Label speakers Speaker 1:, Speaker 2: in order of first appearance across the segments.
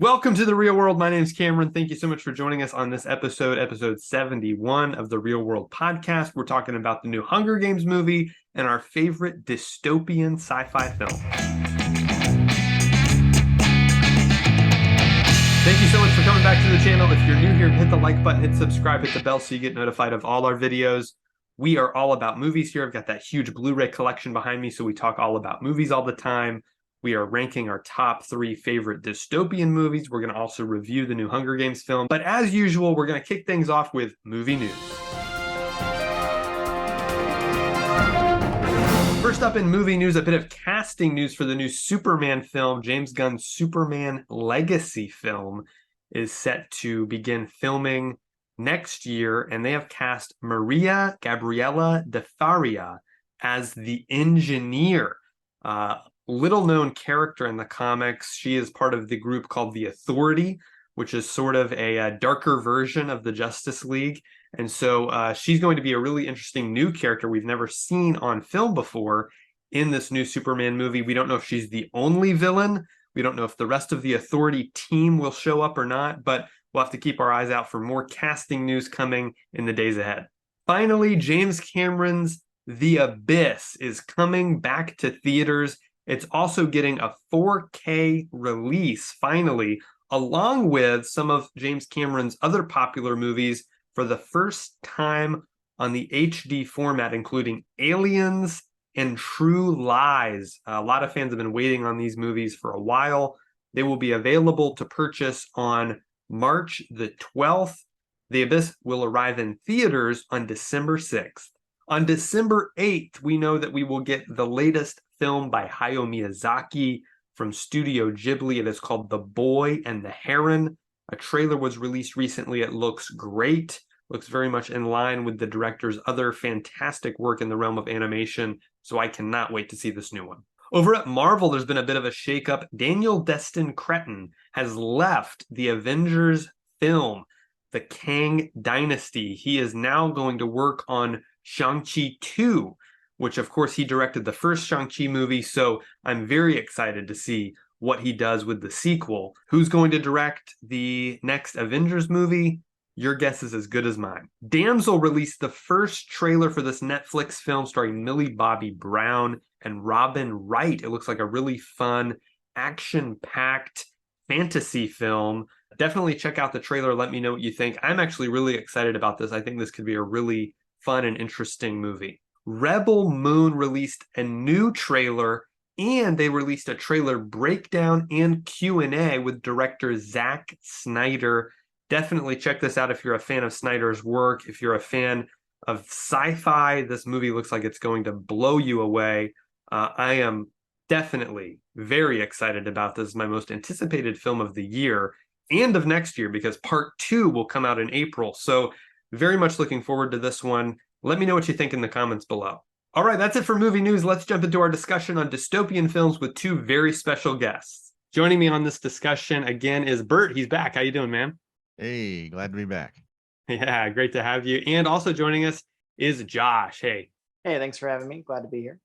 Speaker 1: Welcome to the real world. My name is Cameron. Thank you so much for joining us on this episode 71 of the Real World Podcast. We're talking about the new Hunger Games movie and our favorite dystopian sci-fi film. Thank you so much for coming back to the channel. If you're new here, hit the like button, hit subscribe, hit the bell so you get notified of all our videos. We are all about movies here. I've got that huge Blu-ray collection behind me, so we talk all about movies all the time. We are ranking our top 3 favorite dystopian movies. We're going to also review the new Hunger Games film. But as usual, we're going to kick things off with movie news. First up in movie news, a bit of casting news for the new Superman film. James Gunn's Superman Legacy film is set to begin filming next year, and they have cast Maria Gabriela de Faria as the engineer. Little known character in the comics. She is part of the group called the Authority, which is sort of a darker version of the Justice League. And so she's going to be a really interesting new character we've never seen on film before in this new Superman movie. We don't know if she's the only villain. We don't know if the rest of the Authority team will show up or not, but we'll have to keep our eyes out for more casting news coming in the days ahead. Finally, James Cameron's The Abyss is coming back to theaters. It's also getting a 4K release, finally, along with some of James Cameron's other popular movies for the first time on the HD format, including Aliens and True Lies. A lot of fans have been waiting on these movies for a while. They will be available to purchase on March the 12th. The Abyss will arrive in theaters on December 6th. On December 8th, we know that we will get the latest film by Hayao Miyazaki from Studio Ghibli. It is called The Boy and the Heron. A trailer was released recently. It looks great. Looks very much in line with the director's other fantastic work in the realm of animation. So I cannot wait to see this new one. Over at Marvel, there's been a bit of a shakeup. Daniel Destin Cretton has left the Avengers film, The Kang Dynasty. He is now going to work on Shang-Chi 2, which of course he directed the first Shang-Chi movie, so I'm very excited to see what he does with the sequel. Who's going to direct the next Avengers movie? Your guess is as good as mine. Damsel released the first trailer for this Netflix film starring Millie Bobby Brown and Robin Wright. It looks like a really fun, action-packed fantasy film. Definitely check out the trailer. Let me know what you think. I'm actually really excited about this. I think this could be a really fun and interesting movie. Rebel Moon released a new trailer, and they released a trailer breakdown and Q&A with director Zack Snyder. Definitely check this out if you're a fan of Snyder's work. If you're a fan of sci-fi, this movie looks like it's going to blow you away. I am definitely very excited about this. It's my most anticipated film of the year and of next year, because part 2 will come out in April. So very much looking forward to this one. Let me know what you think in the comments below. All right, that's it for movie news. Let's jump into our discussion on dystopian films with 2 very special guests. Joining me on this discussion again is Bert. He's back. How you doing, man?
Speaker 2: Hey, glad to be back.
Speaker 1: Yeah, great to have you. And also joining us is Josh. Hey.
Speaker 3: Hey, thanks for having me. Glad to be here.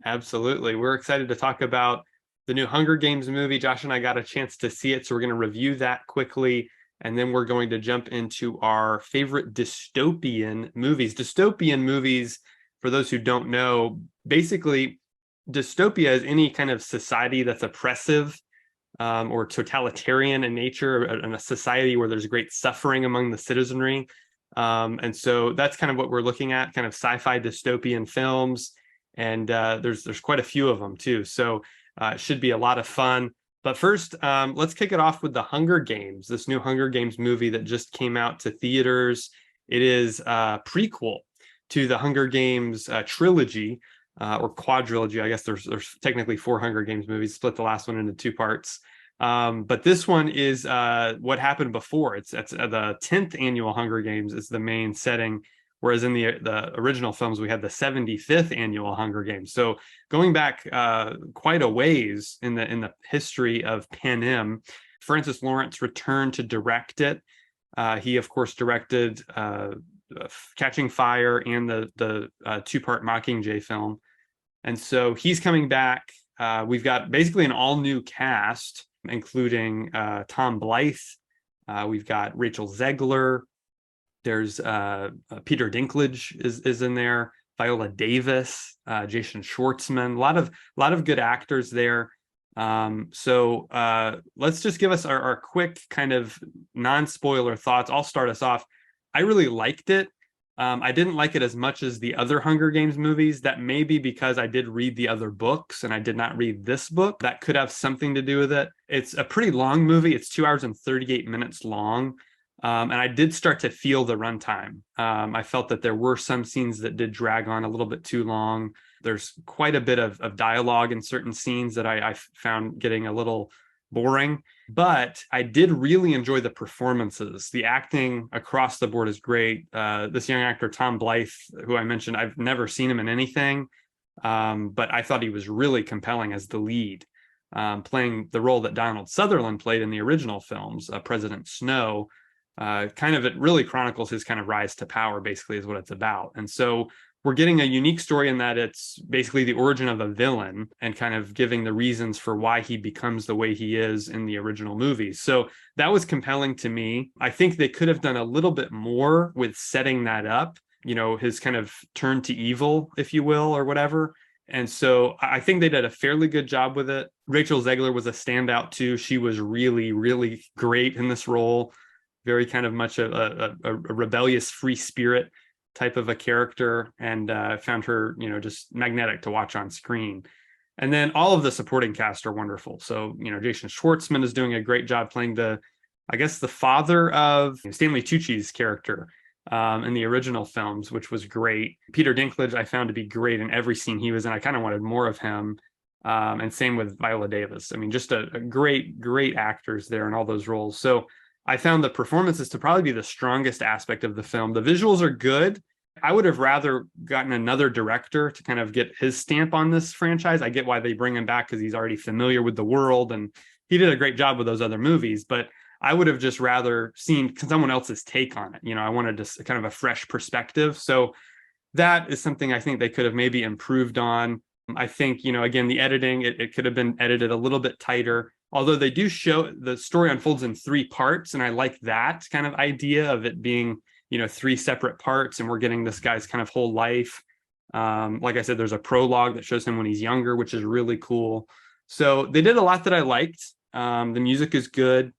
Speaker 1: Absolutely. We're excited to talk about the new Hunger Games movie. Josh and I got a chance to see it, so we're going to review that quickly. And then we're going to jump into our favorite dystopian movies. Dystopian movies, for those who don't know, basically, dystopia is any kind of society that's oppressive or totalitarian in nature, in a society where there's great suffering among the citizenry. And so that's kind of what we're looking at, kind of sci-fi dystopian films. And there's quite a few of them, too. So it should be a lot of fun. But first, let's kick it off with the Hunger Games, this new Hunger Games movie that just came out to theaters. It is a prequel to the Hunger Games trilogy, or quadrilogy. I guess there's technically 4 Hunger Games movies, split the last one into 2 parts. But this one is what happened before. It's the 10th annual Hunger Games is the main setting, whereas in the original films, we had the 75th annual Hunger Games. So going back quite a ways in the history of Panem, Francis Lawrence returned to direct it. He, of course, directed Catching Fire and the 2-part Mockingjay film. And so he's coming back. We've got basically an all-new cast. including Tom Blythe. We've got Rachel Zegler. There's Peter Dinklage is in there. Viola Davis, Jason Schwartzman. A lot of good actors there. So let's just give us our quick kind of non-spoiler thoughts. I'll start us off. I really liked it. I didn't like it as much as the other Hunger Games movies. That may be because I did read the other books and I did not read this book. That could have something to do with it. It's a pretty long movie. It's 2 hours and 38 minutes long. And I did start to feel the runtime. I felt that there were some scenes that did drag on a little bit too long. There's quite a bit of dialogue in certain scenes that I found getting a little boring, but I did really enjoy the performances. The acting across the board is great. This young actor, Tom Blythe, who I mentioned, I've never seen him in anything, but I thought he was really compelling as the lead, playing the role that Donald Sutherland played in the original films, President Snow. It really chronicles his kind of rise to power, basically, is what it's about. And so we're getting a unique story in that it's basically the origin of a villain and kind of giving the reasons for why he becomes the way he is in the original movies. So that was compelling to me. I think they could have done a little bit more with setting that up, his kind of turn to evil, if you will, or whatever. And so I think they did a fairly good job with it. Rachel Zegler was a standout too. She was really, really great in this role. Very kind of much a rebellious free spirit type of a character, and found her, just magnetic to watch on screen. And then all of the supporting cast are wonderful. So, Jason Schwartzman is doing a great job playing the father of Stanley Tucci's character in the original films, which was great. Peter Dinklage I found to be great in every scene he was in. I kind of wanted more of him. And same with Viola Davis. I mean, just a great actors there in all those roles. So I found the performances to probably be the strongest aspect of the film. The visuals are good. I would have rather gotten another director to kind of get his stamp on this franchise. I get why they bring him back because he's already familiar with the world and he did a great job with those other movies, but I would have just rather seen someone else's take on it. I wanted just kind of a fresh perspective. So that is something I think they could have maybe improved on. I think, again, the editing, it could have been edited a little bit tighter. Although they do show the story unfolds in 3 parts, and I like that kind of idea of it being, 3 separate parts, and we're getting this guy's kind of whole life. Like I said, there's a prologue that shows him when he's younger, which is really cool. So they did a lot that I liked. The music is good,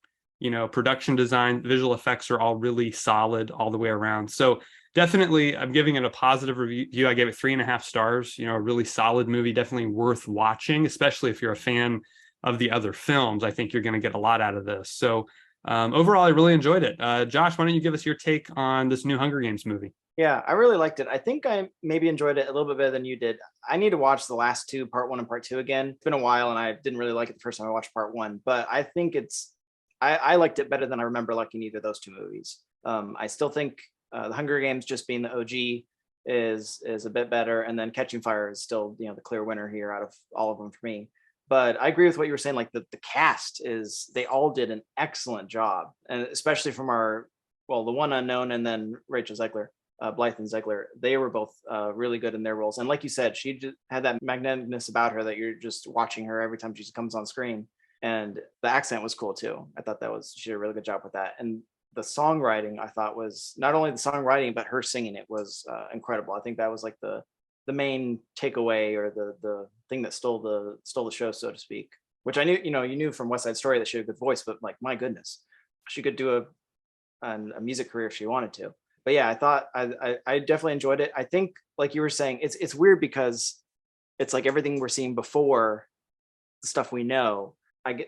Speaker 1: production design, visual effects are all really solid all the way around. So definitely, I'm giving it a positive review. I gave it 3.5 stars. A really solid movie, definitely worth watching, especially if you're a fan of the other films. I think you're going to get a lot out of this. So overall, I really enjoyed it. Josh, why don't you give us your take on this new Hunger Games movie?
Speaker 3: Yeah, I really liked it. I think I maybe enjoyed it a little bit better than you did. I need to watch the last 2, part 1 and part 2 again. It's been a while and I didn't really like it the first time I watched part 1, but I think I liked it better than I remember liking either of those 2 movies. I still think the Hunger Games, just being the OG, is a bit better, and then Catching Fire is still the clear winner here out of all of them for me. But I agree with what you were saying. Like the cast they all did an excellent job, and especially from the one unknown and then Rachel Zegler, Blythe and Zegler, they were both really good in their roles. And like you said, she just had that magneticness about her that you're just watching her every time she comes on screen. And the accent was cool too. I thought she did a really good job with that. And the songwriting, I thought, was not only the songwriting but her singing it was incredible. I think that was like the main takeaway, or the thing that stole the show, so to speak. Which I knew, you knew from West Side Story that she had a good voice, but like, my goodness, she could do a music career if she wanted to. But yeah, I thought I definitely enjoyed it. I think, like you were saying, it's weird because it's like everything we're seeing before the stuff we know.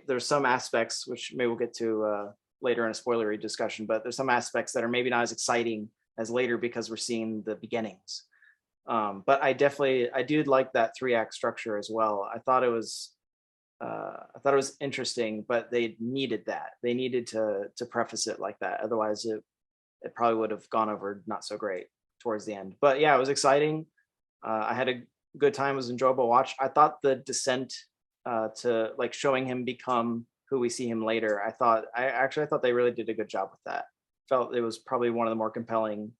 Speaker 3: There's some aspects which maybe we'll get to later in a spoilery discussion, but there's some aspects that are maybe not as exciting as later because we're seeing the beginnings. But I did like that 3-act structure as well. I thought it was interesting, but they needed that. They needed to preface it like that. Otherwise, it probably would have gone over not so great towards the end. But yeah, it was exciting. I had a good time. It was an enjoyable watch. I thought the descent to like showing him become who we see him later, I thought they really did a good job with that. Felt it was probably one of the more compelling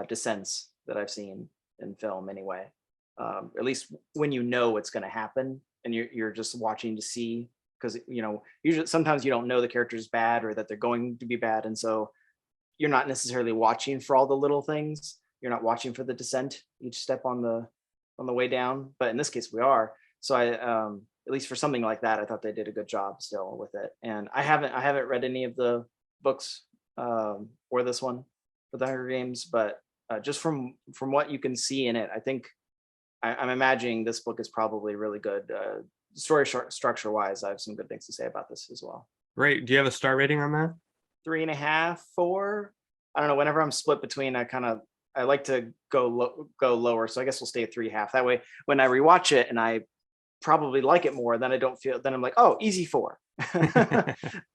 Speaker 3: descents that I've seen in film anyway. At least when you know what's going to happen and you're just watching to see because usually sometimes you don't know the character's bad or that they're going to be bad, and so you're not necessarily watching for all the little things. You're not watching for the descent each step on the way down, but in this case we are. So I at least for something like that, I thought they did a good job still with it. And I haven't read any of the books or this one for the Hunger Games, but just from what you can see in it, I think I'm imagining this book is probably really good. Story structure wise, I have some good things to say about this as well.
Speaker 1: Great. Do you have a star rating on that?
Speaker 3: 3.5, 4. I don't know. Whenever I'm split between, I like to go lower. So I guess we'll stay at 3.5. That way, when I rewatch it and I probably like it more, then I don't feel. Then I'm like, oh, easy 4.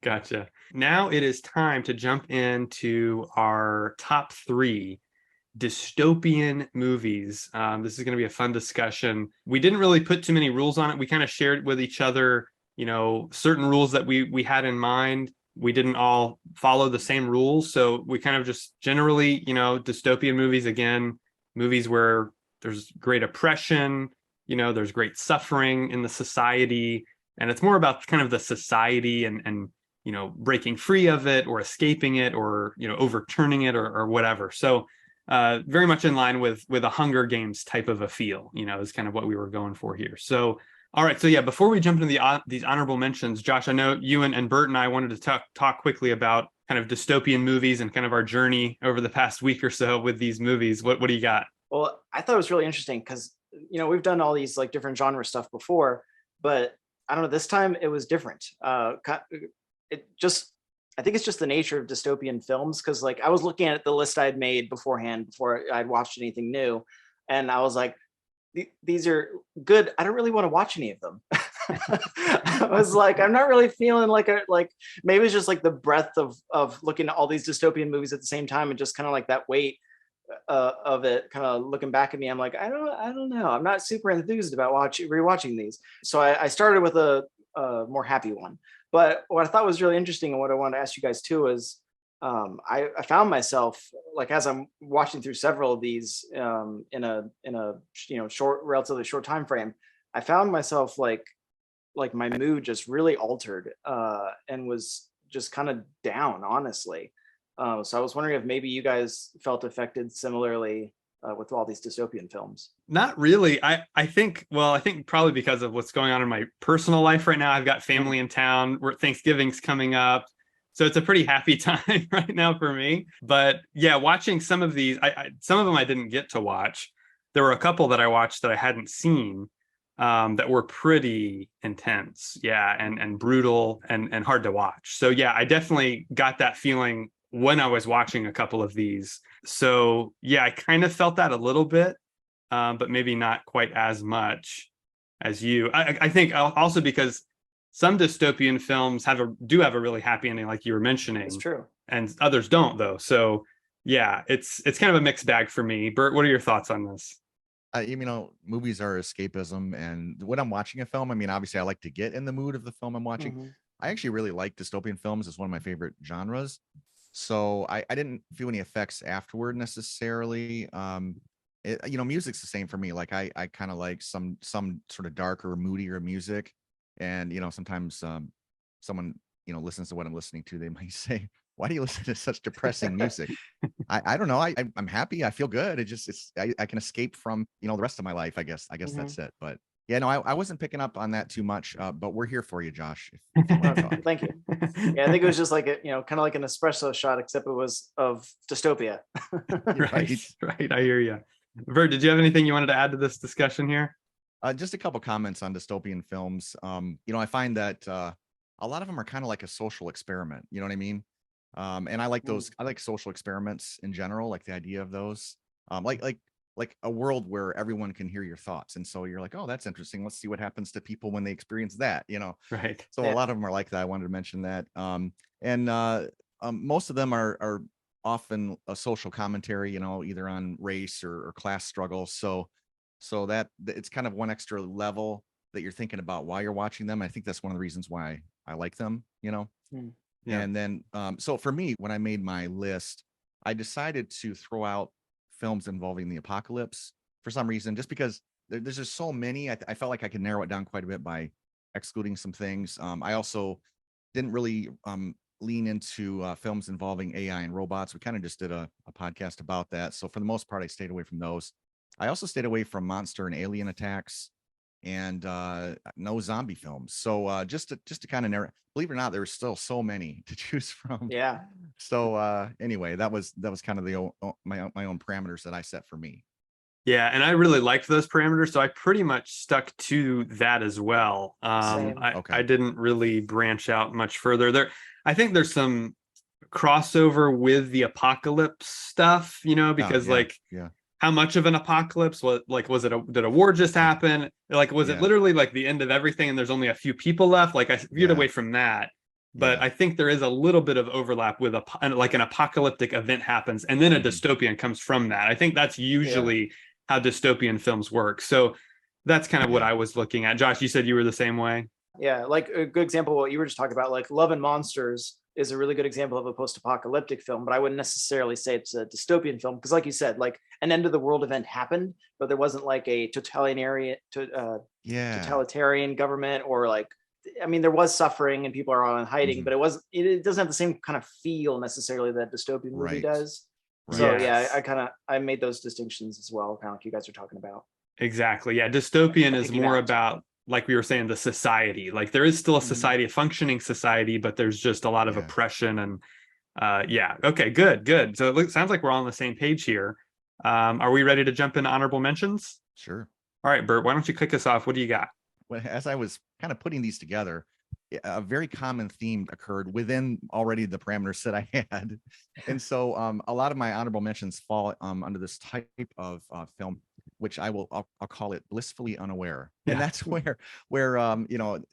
Speaker 1: Gotcha. Now it is time to jump into our top 3 dystopian movies. This is going to be a fun discussion. We didn't really put too many rules on it. We kind of shared with each other, certain rules that we had in mind. We didn't all follow the same rules. So we kind of just generally, dystopian movies, again, movies where there's great oppression, there's great suffering in the society. And it's more about kind of the society and breaking free of it or escaping it or, overturning it or whatever. So very much in line with a Hunger Games type of a feel, is kind of what we were going for here. So, all right. So yeah, before we jump into these honorable mentions, Josh, I know you and Bert and I wanted to talk quickly about kind of dystopian movies and kind of our journey over the past week or so with these movies. What do you got?
Speaker 3: Well, I thought it was really interesting because, we've done all these like different genre stuff before, but I don't know, this time it was different. I think it's just the nature of dystopian films. Cause like I was looking at the list I'd made beforehand before I'd watched anything new. And I was like, these are good. I don't really want to watch any of them. I was like, I'm not really feeling like maybe it's just like the breadth of looking at all these dystopian movies at the same time and just kind of like that weight of it kind of looking back at me. I'm like, I don't know. I'm not super enthused about rewatching these. So I started with a more happy one. But what I thought was really interesting and what I wanted to ask you guys too is I found myself like as I'm watching through several of these in a relatively short time frame, I found myself like my mood just really altered and was just kind of down, honestly. So I was wondering if maybe you guys felt affected similarly with all these dystopian films.
Speaker 1: Not really. I think probably because of what's going on in my personal life right now. I've got family in town where Thanksgiving's coming up. So it's a pretty happy time right now for me. But yeah, watching some of these, some of them I didn't get to watch. There were a couple that I watched that I hadn't seen that were pretty intense. Yeah, and brutal and hard to watch. So yeah, I definitely got that feeling when I was watching a couple of these. So yeah, I kind of felt that a little bit, but maybe not quite as much as you. I think also because some dystopian films do have a really happy ending, like you were mentioning.
Speaker 3: It's true.
Speaker 1: And others don't, though. So yeah, it's kind of a mixed bag for me. Bert, what are your thoughts on this?
Speaker 2: Movies are escapism, and when I'm watching a film, obviously I like to get in the mood of the film I'm watching.
Speaker 3: Mm-hmm.
Speaker 2: I actually really like dystopian films. It's one of my favorite genres. So I didn't feel any effects afterward necessarily. Music's the same for me. Like I kind of like some sort of darker, moodier music. And, sometimes someone, listens to what I'm listening to. They might say, why do you listen to such depressing music? I don't know. I'm happy. I feel good. I can escape from, the rest of my life, I guess.
Speaker 3: Mm-hmm.
Speaker 2: That's it. But yeah, no, I wasn't picking up on that too much, but we're here for you, Josh. If you want to talk.
Speaker 3: Thank you. Yeah, I think it was just like kind of like an espresso shot, except it was of dystopia.
Speaker 1: Right. I hear you. Bert, did you have anything you wanted to add to this discussion here?
Speaker 2: Just a couple comments on dystopian films. I find that a lot of them are kind of like a social experiment. You know what I mean? And I like those. I like social experiments in general, like the idea of those. Like a world where everyone can hear your thoughts, and so you're like, oh, that's interesting. Let's see what happens to people when they experience that.
Speaker 1: Right.
Speaker 2: So
Speaker 3: Yeah.
Speaker 2: a lot of them are like that. I wanted to mention that. Most of them are often a social commentary. Either on race or class struggles. So that it's kind of one extra level that you're thinking about while you're watching them. I think that's one of the reasons why I like them,
Speaker 1: Yeah.
Speaker 2: And then, so for me, when I made my list, I decided to throw out films involving the apocalypse for some reason, just because there's just so many. I felt like I could narrow it down quite a bit by excluding some things. I also didn't really lean into films involving AI and robots. We kind of just did a podcast about that. So for the most part, I stayed away from those. I also stayed away from monster and alien attacks and no zombie films. So just to kind of narrow, believe it or not, there were still so many to choose from.
Speaker 3: Yeah.
Speaker 2: So anyway, that was kind of my own parameters that I set for me.
Speaker 1: Yeah, and I really liked those parameters, so I pretty much stuck to that as well.
Speaker 3: Same.
Speaker 1: I didn't really branch out much further. I think there's some crossover with the apocalypse stuff, because
Speaker 2: yeah.
Speaker 1: how much of an apocalypse did a war just happen? Like, was it literally like the end of everything and there's only a few people left? Like, I viewed away from that. But I think there is a little bit of overlap with like an apocalyptic event happens and then a dystopian comes from that. I think that's usually how dystopian films work. So that's kind of what I was looking at. Josh, you said you were the same way.
Speaker 3: Yeah, like a good example of what you were just talking about, like Love and Monsters is a really good example of a post-apocalyptic film, but I wouldn't necessarily say it's a dystopian film because, like you said, like an end of the world event happened, but there wasn't like a totalitarian government, or like, I mean, there was suffering and people are all in hiding, but it doesn't have the same kind of feel necessarily that dystopian movie does. So I made those distinctions as well, kind of like you guys are talking about.
Speaker 1: Exactly. Yeah, dystopian is more about, like we were saying, the society. Like there is still a society, a functioning society, but there's just a lot of oppression and okay, good. So it sounds like we're all on the same page here. Are we ready to jump into honorable mentions?
Speaker 2: Sure.
Speaker 1: All right, Bert, why don't you kick us off? What do you got?
Speaker 2: Well, as I was kind of putting these together, a very common theme occurred within already the parameters that I had. And so a lot of my honorable mentions fall under this type of film, which I'll call it blissfully unaware. And that's where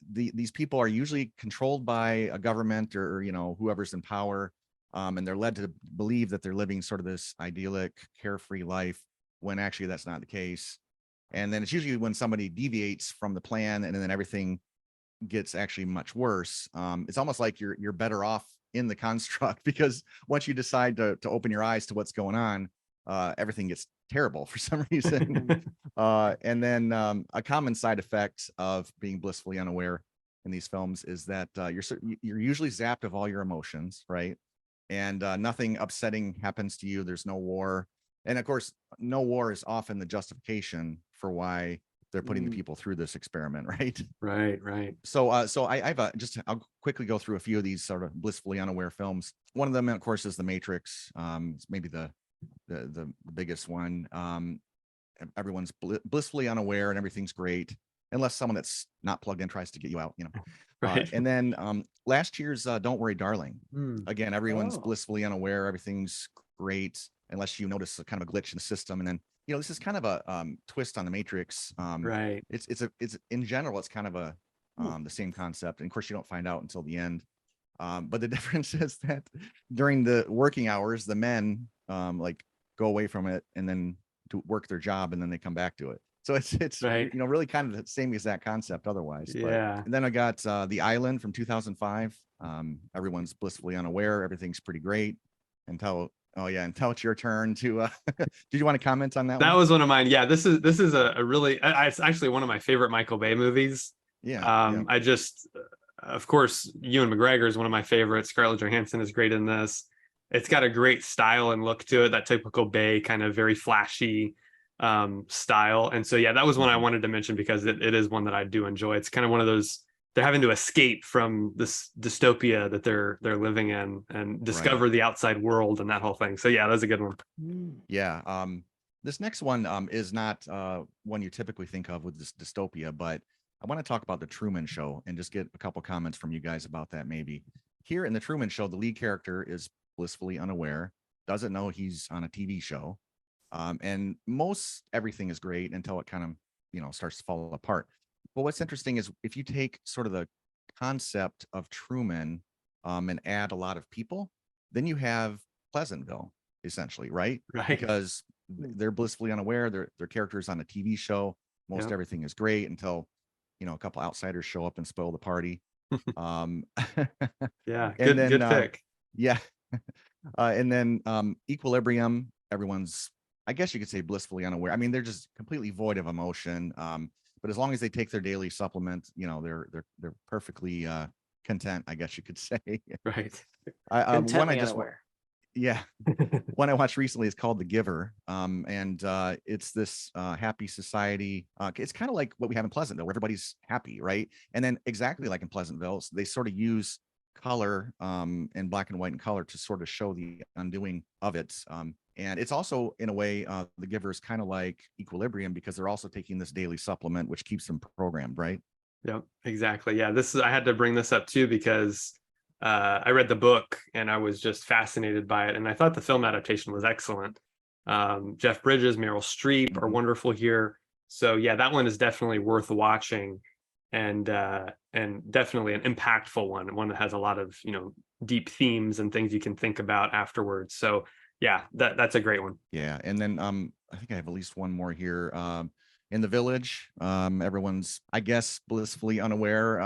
Speaker 2: these people are usually controlled by a government or whoever's in power, and they're led to believe that they're living sort of this idyllic, carefree life, when actually that's not the case. And then it's usually when somebody deviates from the plan, and then everything gets actually much worse. It's almost like you're better off in the construct, because once you decide to open your eyes to what's going on, everything gets terrible for some reason. And then a common side effect of being blissfully unaware in these films is that you're usually zapped of all your emotions, right? And nothing upsetting happens to you. There's no war. And of course, no war is often the justification for why they're putting the people through this experiment, right?
Speaker 1: Right.
Speaker 2: So I'll quickly go through a few of these sort of blissfully unaware films. One of them, of course, is The Matrix. It's maybe the biggest one. Everyone's blissfully unaware and everything's great, unless someone that's not plugged in tries to get you out, Right. And then last year's Don't Worry, Darling. Again, everyone's blissfully unaware. Everything's great, unless you notice a kind of a glitch in the system. And then, this is kind of a twist on The Matrix.
Speaker 1: Right.
Speaker 2: It's in general, it's kind of a the same concept. And of course, you don't find out until the end. But the difference is that during the working hours, the men like go away from it and then to work their job, and then they come back to it. So it's
Speaker 1: right.
Speaker 2: Really kind of the same exact concept otherwise.
Speaker 1: Yeah.
Speaker 2: And then I got The Island from 2005. Everyone's blissfully unaware. Everything's pretty great until it's your turn to did you want to comment on that one?
Speaker 1: That was one of mine. Yeah, this is a really, it's actually one of my favorite Michael Bay movies. I just, of course, Ewan McGregor is one of my favorites. Scarlett Johansson is great in this. It's got a great style and look to it, that typical Bay kind of very flashy style. And so that was one I wanted to mention because it is one that I do enjoy. It's kind of one of those, they're having to escape from this dystopia that they're living in and discover the outside world and that whole thing. So that's a good one.
Speaker 2: This next one is not one you typically think of with this dystopia, but I want to talk about The Truman Show and just get a couple comments from you guys about that. Maybe here in The Truman Show, the lead character is blissfully unaware, doesn't know he's on a TV show, and most everything is great until it kind of starts to fall apart. But what's interesting is if you take sort of the concept of Truman and add a lot of people, then you have Pleasantville, essentially, right? Because they're blissfully unaware, their characters on a TV show, most everything is great until a couple outsiders show up and spoil the party.
Speaker 1: Good pick.
Speaker 2: And then Equilibrium, everyone's, I guess you could say, blissfully unaware. I mean, they're just completely void of emotion. but as long as they take their daily supplement, they're perfectly content, I guess you could say.
Speaker 1: Right.
Speaker 2: One I
Speaker 3: Contently
Speaker 2: just
Speaker 3: unaware.
Speaker 2: yeah, one I watched recently is called The Giver, and it's this happy society. It's kind of like what we have in Pleasantville, where everybody's happy, right? And then exactly like in Pleasantville, they sort of use color and black and white and color to sort of show the undoing of it. And it's also, in a way, The Giver is kind of like Equilibrium, because they're also taking this daily supplement, which keeps them programmed, right?
Speaker 1: Yep, exactly. Yeah, I had to bring this up too because I read the book and I was just fascinated by it, and I thought the film adaptation was excellent. Jeff Bridges, Meryl Streep are wonderful here. So yeah, that one is definitely worth watching, and definitely an impactful one that has a lot of deep themes and things you can think about afterwards. So yeah, that's a great one.
Speaker 2: Yeah, and then I think I have at least one more here. In the Village, everyone's, I guess, blissfully unaware.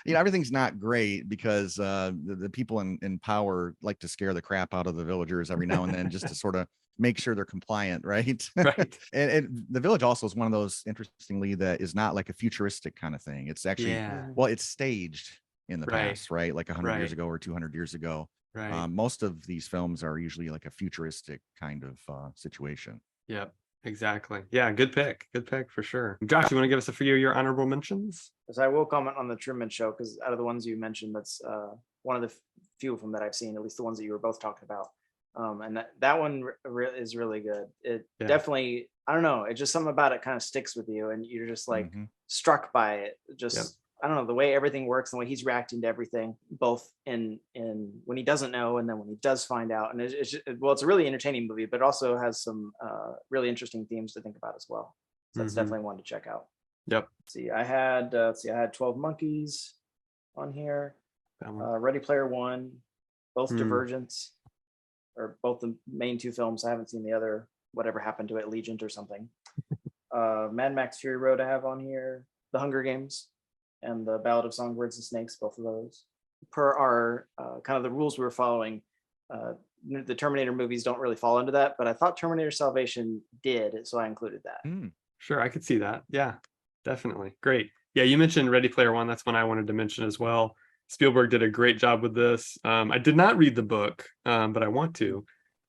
Speaker 2: Everything's not great because the people in power like to scare the crap out of the villagers every now and then, just to sort of make sure they're compliant, right?
Speaker 1: Right.
Speaker 2: and the Village also is one of those, interestingly, that is not like a futuristic kind of thing. It's actually,
Speaker 1: Yeah.
Speaker 2: well, it's staged in the
Speaker 1: Right.
Speaker 2: past, right? Like 100 years
Speaker 1: Right.
Speaker 2: ago or 200 years ago.
Speaker 1: Right.
Speaker 2: Most of these films are usually like a futuristic kind of situation.
Speaker 1: Yep. Exactly. Yeah. Good pick. Good pick for sure. Josh, you want to give us a few of your honorable mentions?
Speaker 3: So I will comment on the Truman Show, because out of the ones you mentioned, that's one of the few of them that I've seen, at least the ones that you were both talking about. And that one is really good. It definitely, I don't know, it's just something about it kind of sticks with you, and you're just like struck by it. Just I don't know, the way everything works and the way he's reacting to everything, both in when he doesn't know and then when he does find out. And it's a really entertaining movie, but it also has some really interesting themes to think about as well. So that's definitely one to check out.
Speaker 1: Yep.
Speaker 3: I had 12 Monkeys on here, Ready Player One, both Divergence, or both the main two films. I haven't seen the other, whatever happened to it, Allegiant or something. Mad Max Fury Road I have on here, The Hunger Games, and the Ballad of Songbirds and Snakes, both of those. Per our kind of the rules we were following, the Terminator movies don't really fall into that, but I thought Terminator Salvation did, so I included that.
Speaker 1: Sure, I could see that. Yeah, definitely. Great. Yeah, you mentioned Ready Player One. That's one I wanted to mention as well. Spielberg did a great job with this. I did not read the book, but I want to.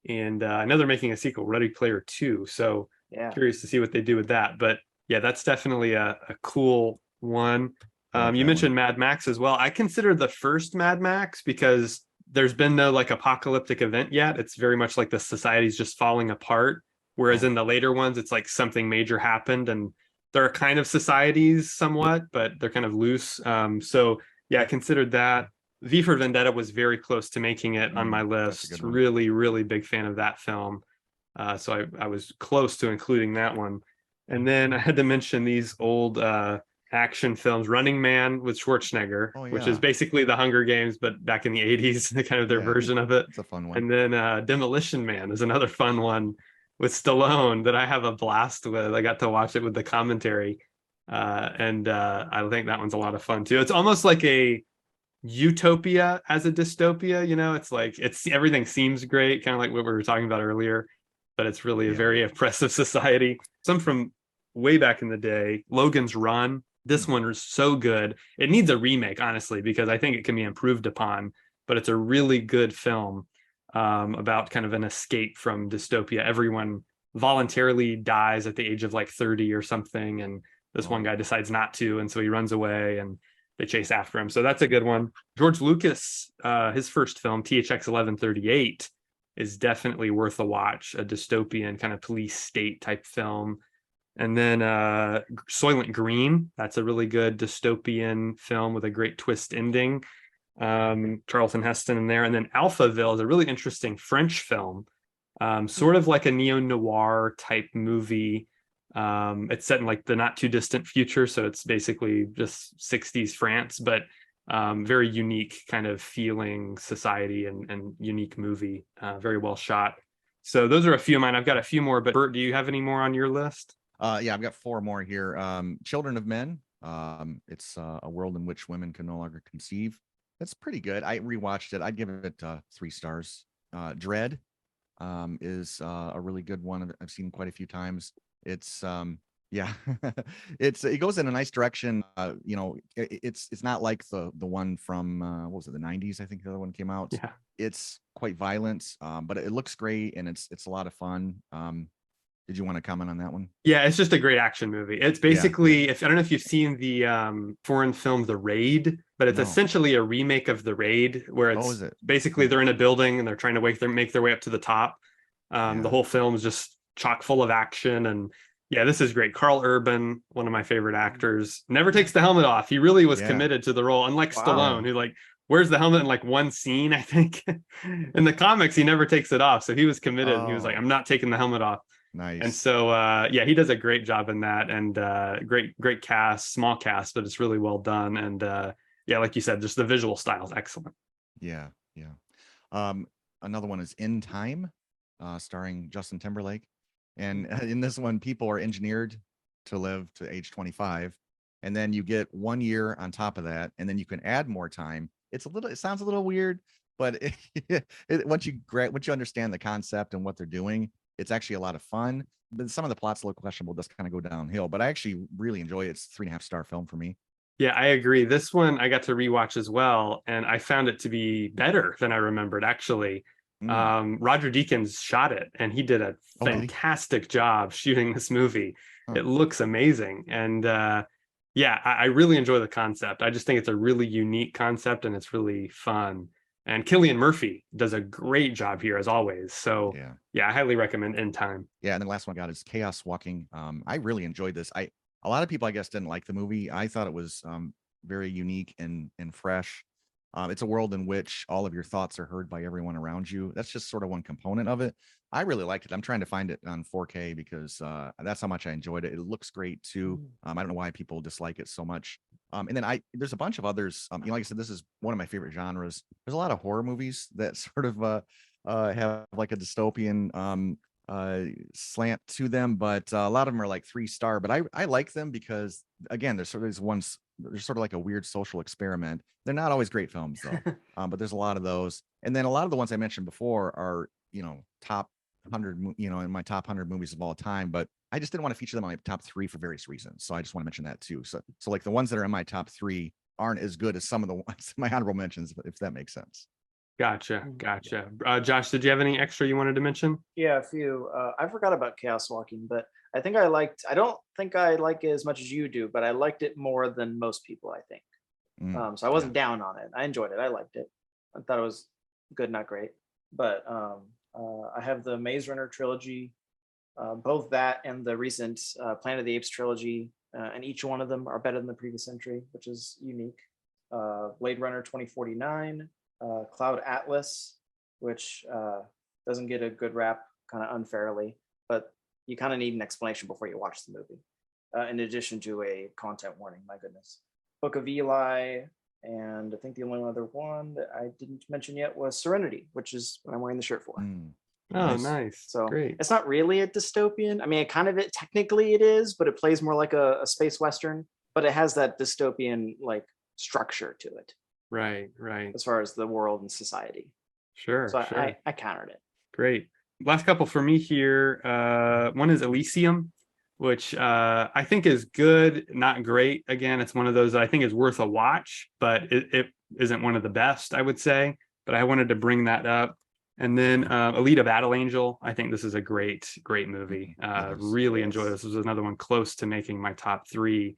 Speaker 1: And I know they're making a sequel, Ready Player Two. So curious to see what they do with that. But yeah, that's definitely a cool one. You mentioned Mad Max as well. I consider the first Mad Max because there's been no like apocalyptic event yet. It's very much like the society's just falling apart. Whereas in the later ones, it's like something major happened, and there are kind of societies somewhat, but they're kind of loose. So yeah, I considered that. V for Vendetta was very close to making it on my list. Really, really big fan of that film. So I was close to including that one. And then I had to mention these old action films, Running Man with Schwarzenegger, which is basically the Hunger Games, but back in the 80s, kind of their version of it.
Speaker 2: It's a fun one.
Speaker 1: And then Demolition Man is another fun one with Stallone that I have a blast with. I got to watch it with the commentary. And I think that one's a lot of fun too. It's almost like a utopia as a dystopia, it's like everything seems great, kind of like what we were talking about earlier, but it's really a very oppressive society. Some from way back in the day, Logan's Run. This one is so good. It needs a remake, honestly, because I think it can be improved upon, but it's a really good film about kind of an escape from dystopia. Everyone voluntarily dies at the age of like 30 or something, and this one guy decides not to, and so he runs away and they chase after him. So that's a good one. George Lucas, his first film, THX 1138, is definitely worth a watch, a dystopian kind of police state type film. And then Soylent Green, that's a really good dystopian film with a great twist ending. Charlton Heston in there. And then Alphaville is a really interesting French film, sort of like a neo-noir type movie. It's set in like the not too distant future, so it's basically just 60s France, but very unique kind of feeling society and unique movie, very well shot. So those are a few of mine. I've got a few more, but Bert, do you have any more on your list?
Speaker 2: Yeah, I've got four more here. Children of Men. It's a world in which women can no longer conceive. That's pretty good. I rewatched it. I'd give it 3 stars. Dread is a really good one. I've seen quite a few times. It's Yeah, it goes in a nice direction. It's not like the one from what was it, the 90s? I think the other one came out.
Speaker 1: Yeah.
Speaker 2: It's quite violent, but it looks great and it's a lot of fun. Did you want to comment on that one?
Speaker 1: Yeah, it's just a great action movie. It's
Speaker 2: Yeah.
Speaker 1: basically, if I don't know if you've seen the foreign film The Raid, but it's
Speaker 2: No.
Speaker 1: essentially a remake of The Raid, where
Speaker 2: Oh,
Speaker 1: it's
Speaker 2: is it?
Speaker 1: basically they're in a building and they're trying to make their way up to the top.
Speaker 2: Yeah.
Speaker 1: The whole film is just chock full of action, and yeah, this is great. Carl Urban, one of my favorite actors, never takes the helmet off. He really was
Speaker 2: Yeah.
Speaker 1: committed to the role, unlike
Speaker 3: Wow.
Speaker 1: Stallone, who like wears the helmet in like one scene, I think. In the comics, he never takes it off, so he was committed. And he was like,
Speaker 2: Oh,
Speaker 1: I'm not taking the helmet off. And
Speaker 2: nice.
Speaker 1: so yeah, he does a great job in that, and great cast, small cast, but it's really well done. And yeah, like you said, just the visual style is excellent.
Speaker 2: Yeah, yeah. Another one is In Time, starring Justin Timberlake. And in this one, people are engineered to live to age 25, and then you get 1 year on top of that, and then you can add more time. It sounds a little weird, but once you understand the concept and what they're doing, it's actually a lot of fun. But some of the plots a little questionable, just kind of go downhill. But I actually really enjoy it. It's 3.5-star film for me.
Speaker 1: Yeah, I agree. This one I got to rewatch as well, and I found it to be better than I remembered, actually. Roger Deakins shot it, and he did a fantastic job shooting this movie. It looks amazing. And yeah, I really enjoy the concept. I just think it's a really unique concept, and it's really fun. And Cillian Murphy does a great job here, as always. So yeah, I highly recommend In Time.
Speaker 2: Yeah, and then the last one I got is Chaos Walking. I really enjoyed this. A lot of people, I guess, didn't like the movie. I thought it was very unique and fresh. It's a world in which all of your thoughts are heard by everyone around you. That's just sort of one component of it. I really liked it. I'm trying to find it on 4K because that's how much I enjoyed it. It looks great too. I don't know why people dislike it so much. And then there's a bunch of others. Like I said, this is one of my favorite genres. There's a lot of horror movies that sort of have like a dystopian slant to them, but a lot of them are like 3-star. But I like them because, again, there's sort of these ones. There's sort of like a weird social experiment. They're not always great films though, but there's a lot of those. And then a lot of the ones I mentioned before are top 100, in my top 100 movies of all time. But I just didn't want to feature them on my top 3 for various reasons. So I just want to mention that too. So like the ones that are in my top 3 aren't as good as some of the ones my honorable mentions, if that makes sense.
Speaker 1: Gotcha. Josh, did you have any extra you wanted to mention?
Speaker 3: Yeah, a few. I forgot about Chaos Walking, but I think I don't think I like it as much as you do, but I liked it more than most people, I think. So I wasn't down on it. I enjoyed it. I liked it. I thought it was good, not great. But I have the Maze Runner trilogy, both that and the recent Planet of the Apes trilogy, and each one of them are better than the previous entry, which is unique. Blade Runner 2049, Cloud Atlas, which doesn't get a good rap kind of unfairly, but you kind of need an explanation before you watch the movie, in addition to a content warning. My goodness. Book of Eli, and I think the only other one that I didn't mention yet was Serenity, which is what I'm wearing the shirt for.
Speaker 1: Oh, nice.
Speaker 3: So
Speaker 1: great.
Speaker 3: It's not really a dystopian. I mean, technically it is, but it plays more like a space western, but it has that dystopian like structure to it.
Speaker 1: Right.
Speaker 3: As far as the world and society.
Speaker 1: Sure.
Speaker 3: So I countered it.
Speaker 1: Great. Last couple for me here. One is Elysium, which I think is good, not great. Again, it's one of those that I think is worth a watch, but it isn't one of the best, I would say. But I wanted to bring that up. And then Alita Battle Angel. I think this is a great movie. Really enjoy this. This was another one close to making my top 3.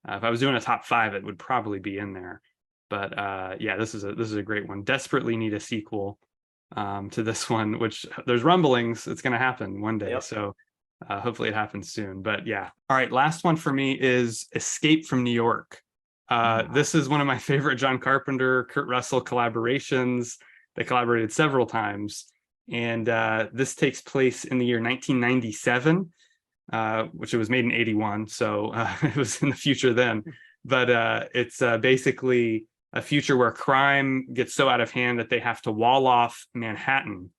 Speaker 1: If I was doing a top 5, it would probably be in there. But yeah, this is a great one. Desperately need a sequel to this one, which there's rumblings it's going to happen one day. Yep. So hopefully it happens soon. But yeah. All right. Last one for me is Escape from New York. This is one of my favorite John Carpenter, Kurt Russell collaborations. They collaborated several times. And this takes place in the year 1997, which it was made in 81. So it was in the future then. But it's basically a future where crime gets so out of hand that they have to wall off Manhattan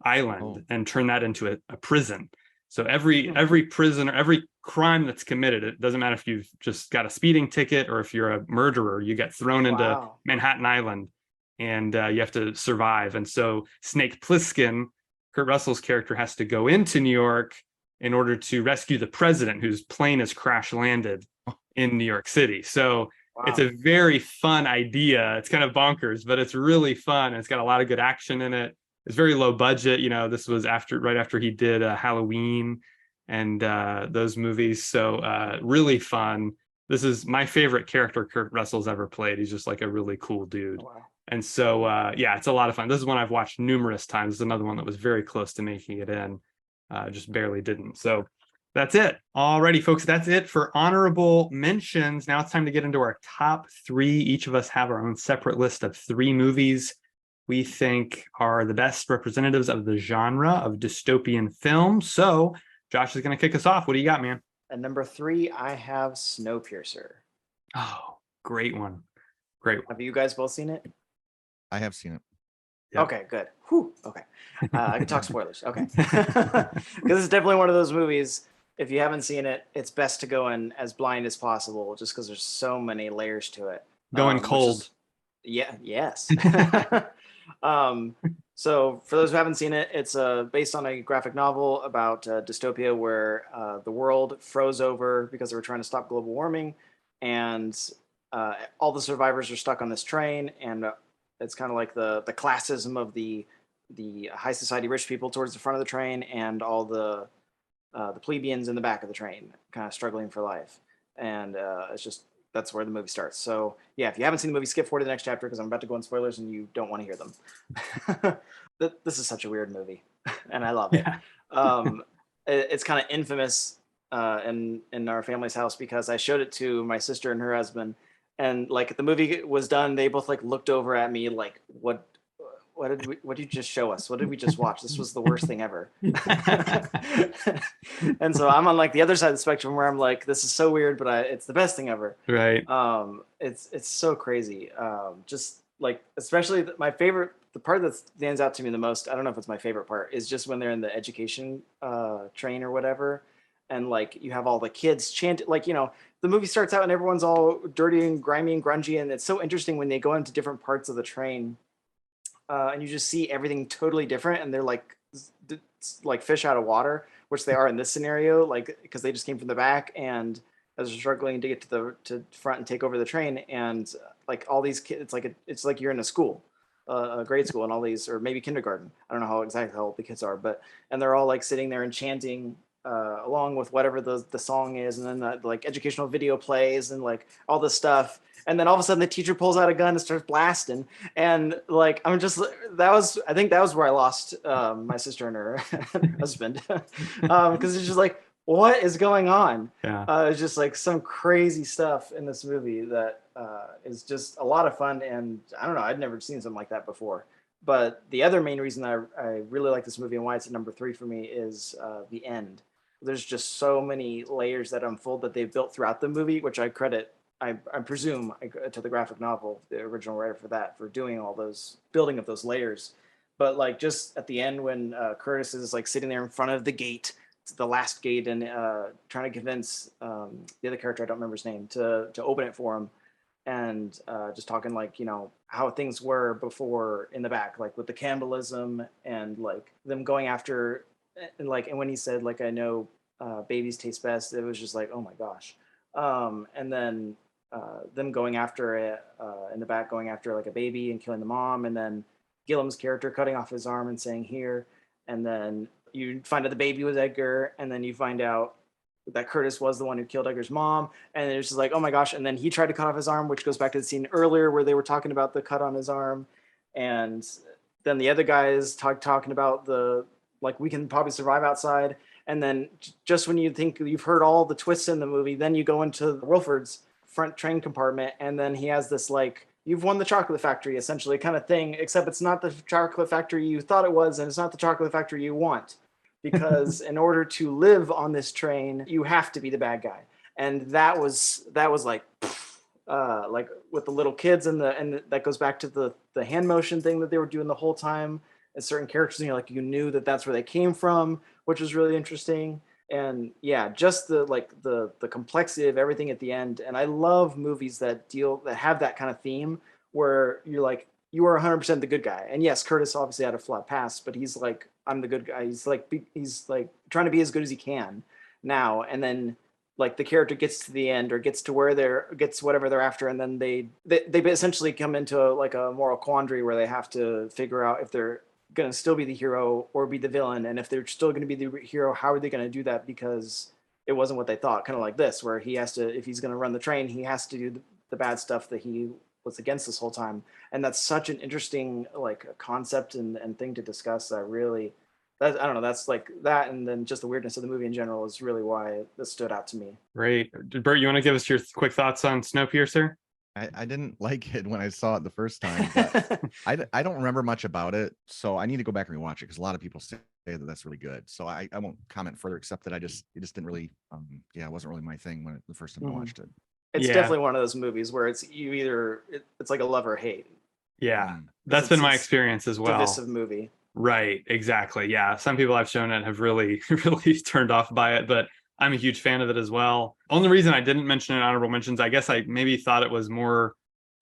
Speaker 1: Island and turn that into a prison. So every prisoner, every crime that's committed, it doesn't matter if you've just got a speeding ticket or if you're a murderer, you get thrown into Manhattan Island and you have to survive. And so Snake Plissken, Kurt Russell's character, has to go into New York in order to rescue the president whose plane has crash landed in New York City. So it's a very fun idea. It's kind of bonkers, but it's really fun. It's got a lot of good action in it. It's very low budget. This was right after he did Halloween and those movies. So really fun. This is my favorite character Kurt Russell's ever played. He's just like a really cool dude.
Speaker 3: Wow.
Speaker 1: And so, yeah, it's a lot of fun. This is one I've watched numerous times. This is another one that was very close to making it in, just barely didn't. So that's it. Alrighty, folks, that's it for honorable mentions. Now it's time to get into our top 3. Each of us have our own separate list of 3 movies we think are the best representatives of the genre of dystopian film. So Josh is going to kick us off. What do you got, man?
Speaker 3: At number 3, I have Snowpiercer.
Speaker 1: Oh, great one. Great one.
Speaker 3: Have you guys both seen it?
Speaker 2: I have seen it.
Speaker 1: Yep.
Speaker 3: Okay, good. Whew. Okay. I can talk spoilers. Okay. Because it's definitely one of those movies, if you haven't seen it, it's best to go in as blind as possible just because there's so many layers to it.
Speaker 1: Going cold.
Speaker 3: Yes. So for those who haven't seen it, it's based on a graphic novel about dystopia where the world froze over because they were trying to stop global warming, and all the survivors are stuck on this train, and it's kind of like the classism of the high society rich people towards the front of the train, and all the plebeians in the back of the train, kind of struggling for life. And that's where the movie starts. So yeah, if you haven't seen the movie, skip forward to the next chapter because I'm about to go in spoilers and you don't want to hear them. This is such a weird movie, and I love it. Yeah. It's kind of infamous in our family's house because I showed it to my sister and her husband, and like the movie was done, they both like looked over at me like, what did you just show us? What did we just watch? This was the worst thing ever. And so I'm on like the other side of the spectrum where I'm like, this is so weird, but it's the best thing ever.
Speaker 1: Right.
Speaker 3: It's so crazy. Just like, especially the part that stands out to me the most, I don't know if it's my favorite part, is just when they're in the education train or whatever. And like, you have all the kids chant, like, the movie starts out and everyone's all dirty and grimy and grungy. And it's so interesting when they go into different parts of the train. And you just see everything totally different, and they're like fish out of water, which they are in this scenario, like because they just came from the back and as they're struggling to get to front and take over the train, and like all these kids, it's like you're in a school, a grade school, and all these, or maybe kindergarten. I don't know how old the kids are, and they're all like sitting there and chanting along with whatever the song is, and then the like educational video plays and like all this stuff. And then all of a sudden the teacher pulls out a gun and starts blasting. And like, I think that was where I lost my sister and her husband. Because it's just like, what is going on?
Speaker 1: Yeah.
Speaker 3: It's just like some crazy stuff in this movie that is just a lot of fun. And I don't know, I'd never seen something like that before. But the other main reason I really like this movie and why it's at number 3 for me is the end. There's just so many layers that unfold that they've built throughout the movie, which I credit, I presume, to the graphic novel, the original writer for doing all those building of those layers. But like just at the end when Curtis is like sitting there in front of the gate, the last gate, and trying to convince the other character, I don't remember his name, to open it for him, and just talking like, how things were before in the back, like with the cannibalism and like them going after, and when he said like, I know babies taste best, it was just like, oh my gosh. And then them going after it in the back, going after like a baby and killing the mom, and then Gillem's character cutting off his arm and saying here, and then you find out the baby was Edgar, and then you find out that Curtis was the one who killed Edgar's mom, and it's just like, oh my gosh. And then he tried to cut off his arm, which goes back to the scene earlier where they were talking about the cut on his arm, and then the other guys talking about we can probably survive outside. And then just when you think you've heard all the twists in the movie, then you go into Wilford's front train compartment, and then he has this like, you've won the chocolate factory essentially kind of thing, except it's not the chocolate factory you thought it was, and it's not the chocolate factory you want, because in order to live on this train, you have to be the bad guy. And that was like with the little kids and that goes back to the hand motion thing that they were doing the whole time. And certain characters, and you're like, you knew that's where they came from, which was really interesting. And yeah, just the complexity of everything at the end. And I love movies that have that kind of theme where you're like, you are 100% the good guy. And yes, Curtis obviously had a flawed past, but he's like, I'm the good guy. He's like trying to be as good as he can now. And then like the character gets to the end or gets to where gets whatever they're after, and then they essentially come into like a moral quandary where they have to figure out if they're going to still be the hero or be the villain, and if they're still going to be the hero, how are they going to do that, because it wasn't what they thought. Kind of like this, where he has to, if he's going to run the train, he has to do the bad stuff that he was against this whole time. And that's such an interesting like concept and thing to discuss. That really, I don't know, that's like that, and then just the weirdness of the movie in general is really why this stood out to me.
Speaker 1: Great. Bert, you want to give us your quick thoughts on Snowpiercer?
Speaker 2: I didn't like it when I saw it the first time, but I don't remember much about it, so I need to go back and rewatch it, because a lot of people say that that's really good. So I won't comment further, except that it just didn't really it wasn't really my thing when the first time I watched it.
Speaker 3: It's definitely one of those movies where it's you either it's like a love or hate.
Speaker 1: Yeah, that's been my experience as well.
Speaker 3: Divisive movie.
Speaker 1: Right, exactly. Yeah, some people I've shown it have really, really turned off by it, but I'm a huge fan of it as well. Only reason I didn't mention it in honorable mentions, I guess I maybe thought it was more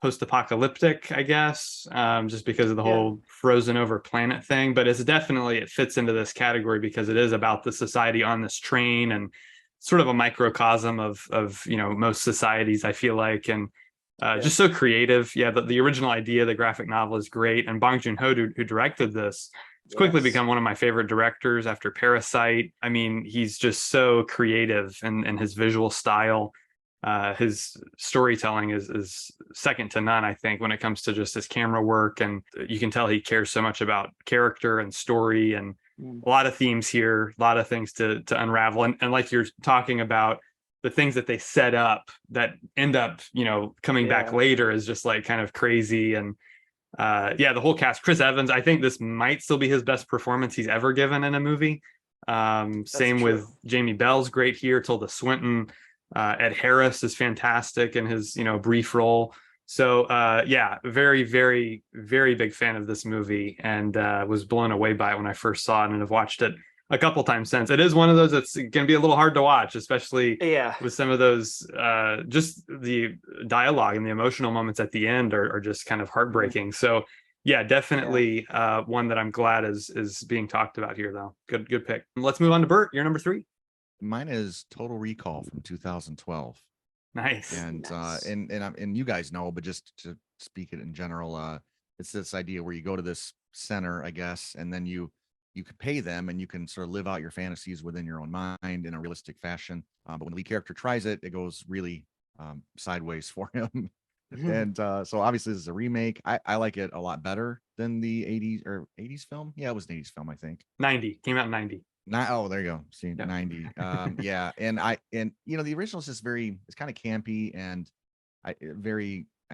Speaker 1: post-apocalyptic, I guess, just because of the whole frozen over planet thing. But it's definitely, it fits into this category because it is about the society on this train and sort of a microcosm of most societies, I feel like, and just so creative. Yeah, the original idea, the graphic novel is great. And Bong Joon-ho, who directed this, it's quickly become one of my favorite directors after Parasite. I mean, he's just so creative in his visual style. His storytelling is second to none, I think, when it comes to just his camera work. And you can tell he cares so much about character and story, and a lot of themes here, a lot of things to unravel. And like you're talking about, the things that they set up that end up, coming back later is just like kind of crazy. And the whole cast, Chris Evans, I think this might still be his best performance he's ever given in a movie. Same with Jamie Bell's great here. Tilda Swinton, Ed Harris is fantastic in his, brief role. So very, very, very big fan of this movie, and was blown away by it when I first saw it, and have watched it a couple times since. It is one of those that's going to be a little hard to watch, especially with some of those, just the dialogue and the emotional moments at the end are just kind of heartbreaking. So definitely one that I'm glad is being talked about here, though. Good pick. Let's move on to Bert. You're number 3.
Speaker 2: Mine is Total Recall from 2012.
Speaker 1: Nice.
Speaker 2: And and you guys know, but just to speak it in general, it's this idea where you go to this center, I guess, and then you could pay them and you can sort of live out your fantasies within your own mind in a realistic fashion. But when the lead character tries it, it goes really sideways for him. And so obviously this is a remake. I like it a lot better than the 80s film. Yeah, it was an 80s film, I think.
Speaker 1: 90. Came out in 90.
Speaker 2: Oh, there you go. See, 90. And the original is just it's kind of campy, and I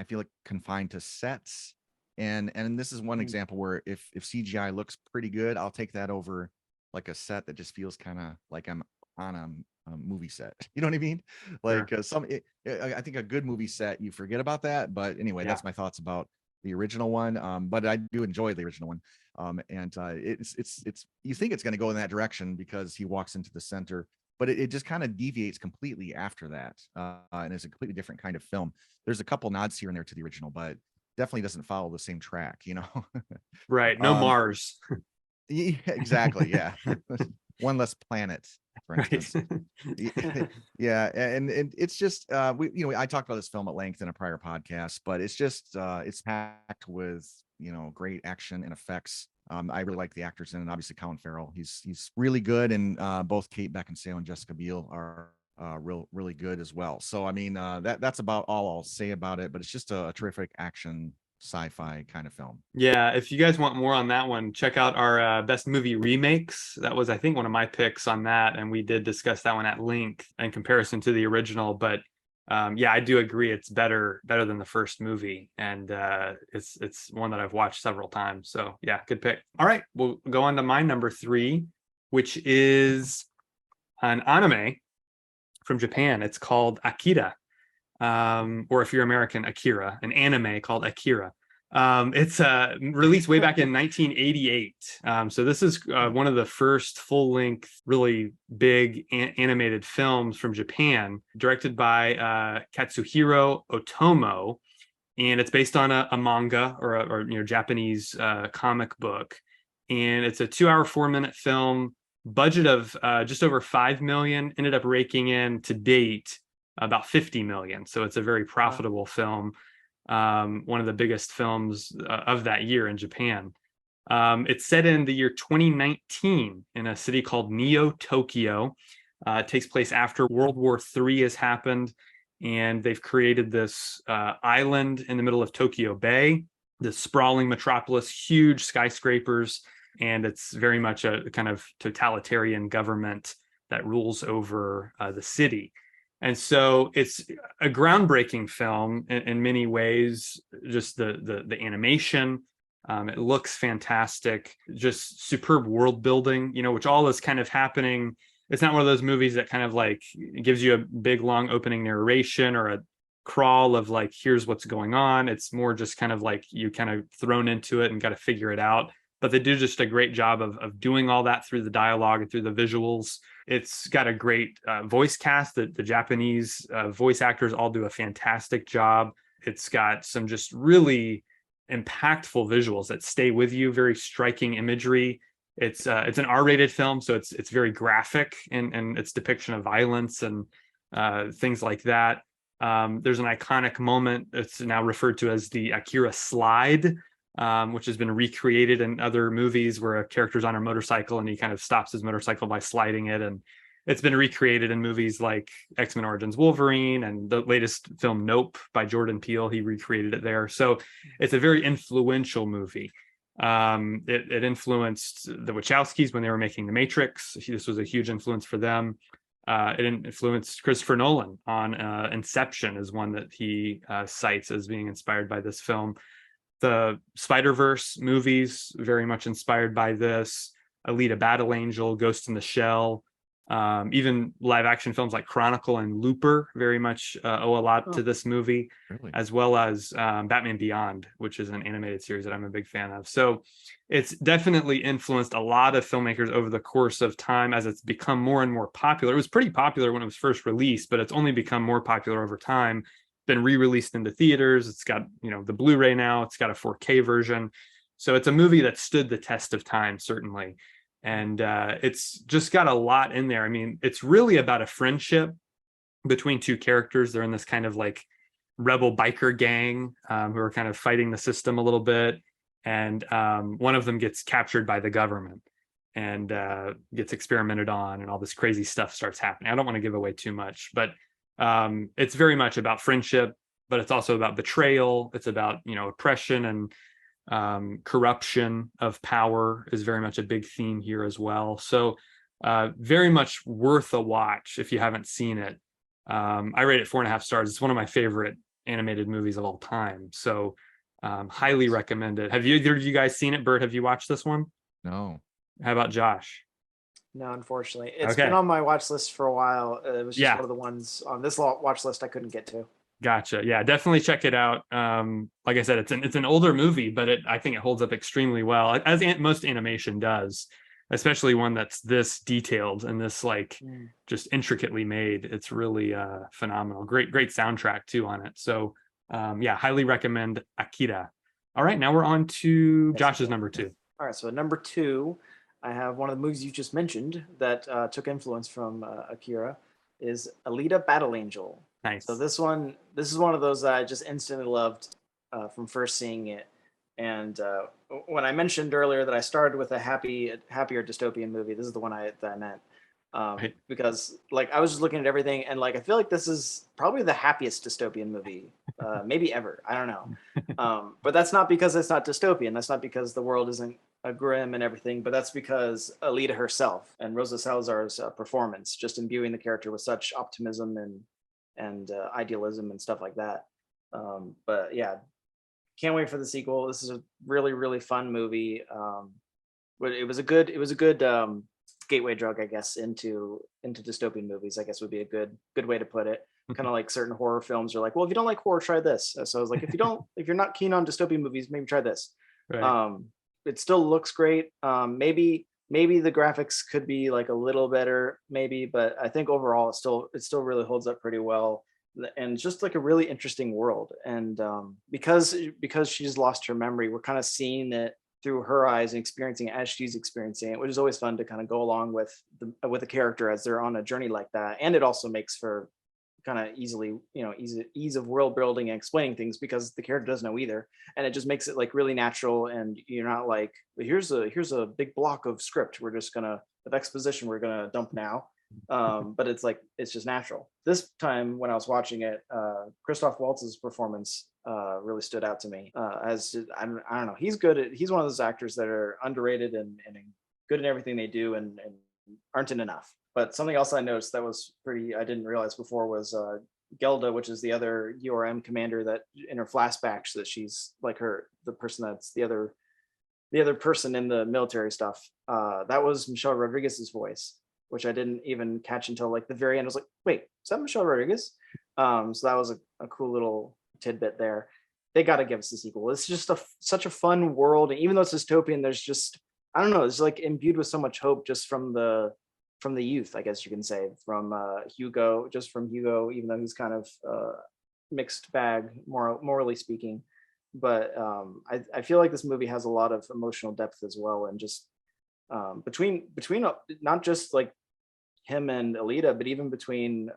Speaker 2: feel like confined to sets. And this is one example where if CGI looks pretty good, I'll take that over like a set that just feels kind of like I'm on a movie set. You know what I mean? Like I think a good movie set, you forget about that. But anyway, that's my thoughts about the original one. But I do enjoy the original one. It's you think it's going to go in that direction because he walks into the center, but it just kind of deviates completely after that. And it's a completely different kind of film. There's a couple nods here and there to the original, but definitely doesn't follow the same track,
Speaker 1: Right. No Mars.
Speaker 2: Yeah, exactly. Yeah. One less planet, for instance. Right. Yeah. And it's just, I talked about this film at length in a prior podcast, but it's just, it's packed with, great action and effects. I really like the actors in it. Obviously Colin Farrell, he's really good. And both Kate Beckinsale and Jessica Biel are really good as well. So I mean, that's about all I'll say about it, but it's just a terrific action sci-fi kind of film.
Speaker 1: Yeah, if you guys want more on that one, check out our best movie remakes. That was, I think, one of my picks on that, and we did discuss that one at length in comparison to the original. But I do agree it's better than the first movie, and it's one that I've watched several times. So yeah, good pick. All right, we'll go on to my number 3, which is an anime from Japan. It's called Akira, or if you're American, Akira, an anime called Akira. It's released way back in 1988. So this is one of the first full-length, really big animated films from Japan, directed by Katsuhiro Otomo. and it's based on a manga or Japanese comic book, and it's a 2 hour 4 minute film. Budget of just over 5 million, ended up raking in to date about 50 million. So it's a very profitable film. One of the biggest films of that year in Japan. It's set in the year 2019 in a city called Neo Tokyo. It takes place after World War III has happened, and they've created this island in the middle of Tokyo Bay, this sprawling metropolis, huge skyscrapers, and it's very much a kind of totalitarian government that rules over the city. And so it's a groundbreaking film in many ways. Just the animation, it looks fantastic. Just superb world building, which all is kind of happening. It's not one of those movies that kind of like gives you a big long opening narration or a crawl of like, here's what's going on. It's more just kind of like you kind of thrown into it and got to figure it out. But they do just a great job of doing all that through the dialogue and through the visuals. It's got a great voice cast. The Japanese voice actors all do a fantastic job. It's got some just really impactful visuals that stay with you, very striking imagery. It's an R-rated film, so it's very graphic in its depiction of violence and things like that. There's an iconic moment. It's now referred to as the Akira slide, which has been recreated in other movies where a character's on a motorcycle and he kind of stops his motorcycle by sliding it. And it's been recreated in movies like X-Men Origins Wolverine and the latest film Nope by Jordan Peele. He recreated it there. So it's a very influential movie. It influenced the Wachowskis when they were making The Matrix. This was a huge influence for them. It influenced Christopher Nolan on Inception, is one that he cites as being inspired by this film. The Spider-Verse movies, very much inspired by this. Alita Battle Angel, Ghost in the Shell, even live action films like Chronicle and Looper very much owe a lot to this movie, really? As well as Batman Beyond, which is an animated series that I'm a big fan of. So it's definitely influenced a lot of filmmakers over the course of time as it's become more and more popular. It was pretty popular when it was first released, but it's only become more popular over time. Been re-released into theaters. It's got, the Blu-ray now. It's got a 4K version. So it's a movie that stood the test of time, certainly. And it's just got a lot in there. I mean, it's really about a friendship between two characters. They're in this kind of like rebel biker gang who are kind of fighting the system a little bit. And one of them gets captured by the government and gets experimented on, and all this crazy stuff starts happening. I don't want to give away too much, but it's very much about friendship, but it's also about betrayal. It's about, oppression and corruption of power is very much a big theme here as well. So very much worth a watch if you haven't seen it. I rate it 4.5 stars. It's one of my favorite animated movies of all time. So highly recommend it. Have either of you guys seen it? Bert, have you watched this one?
Speaker 2: No.
Speaker 1: How about Josh?
Speaker 3: No, unfortunately. It's been on my watch list for a while. It was just one of the ones on this watch list I couldn't get to.
Speaker 1: Gotcha. Yeah, definitely check it out. Like I said, it's an older movie, but I think it holds up extremely well, as most animation does, especially one that's this detailed and this just intricately made. It's really phenomenal. Great soundtrack too on it. So highly recommend Akira. All right, now we're on to Josh's number 2.
Speaker 3: All right, so number 2, I have one of the movies you just mentioned that took influence from Akira, is Alita Battle Angel.
Speaker 1: Nice.
Speaker 3: So this is one of those that I just instantly loved from first seeing it. And when I mentioned earlier that I started with a happier dystopian movie, this is the one that I meant. Right. Because I was just looking at everything and I feel like this is probably the happiest dystopian movie maybe ever. I don't know. But that's not because it's not dystopian. That's not because the world isn't grim and everything, but that's because Alita herself and Rosa Salazar's performance, just imbuing the character with such optimism and idealism and stuff like that. But yeah, can't wait for the sequel. This is a really, really fun movie. But it was a good gateway drug, I guess, into dystopian movies, I guess would be a good way to put it. Kind of like certain horror films are like, well, if you don't like horror, try this. So I was like, if you're not keen on dystopian movies, maybe try this. Right. It still looks great. Maybe the graphics could be a little better, maybe, but I think overall it still really holds up pretty well. and it's just like a really interesting world. And because she's lost her memory, we're kind of seeing it through her eyes and experiencing it as she's experiencing it, which is always fun to kind of go along with the character as they're on a journey like that. And it also makes for kind of ease of world building and explaining things, because the character doesn't know either, and it just makes it like really natural. And you're not like, here's a big block of script of exposition we're gonna dump now. But it's like, it's just natural. This time when I was watching it, Christoph Waltz's performance really stood out to me. I don't know, he's one of those actors that are underrated and good in everything they do, and aren't in enough. But something else I noticed that was I didn't realize before was Gelda, which is the other URM commander, that in her flashbacks that she's like the person that's the other person in the military stuff. That was Michelle Rodriguez's voice, which I didn't even catch until like the very end. I was like, wait, is that Michelle Rodriguez? So that was a cool little tidbit there. They got to give us a sequel. It's just such a fun world. And even though it's dystopian, there's just, I don't know, it's like imbued with so much hope just from the youth, I guess you can say, from Hugo, even though he's kind of mixed bag, morally speaking. But I feel like this movie has a lot of emotional depth as well. And just between not just like him and Alita, but even between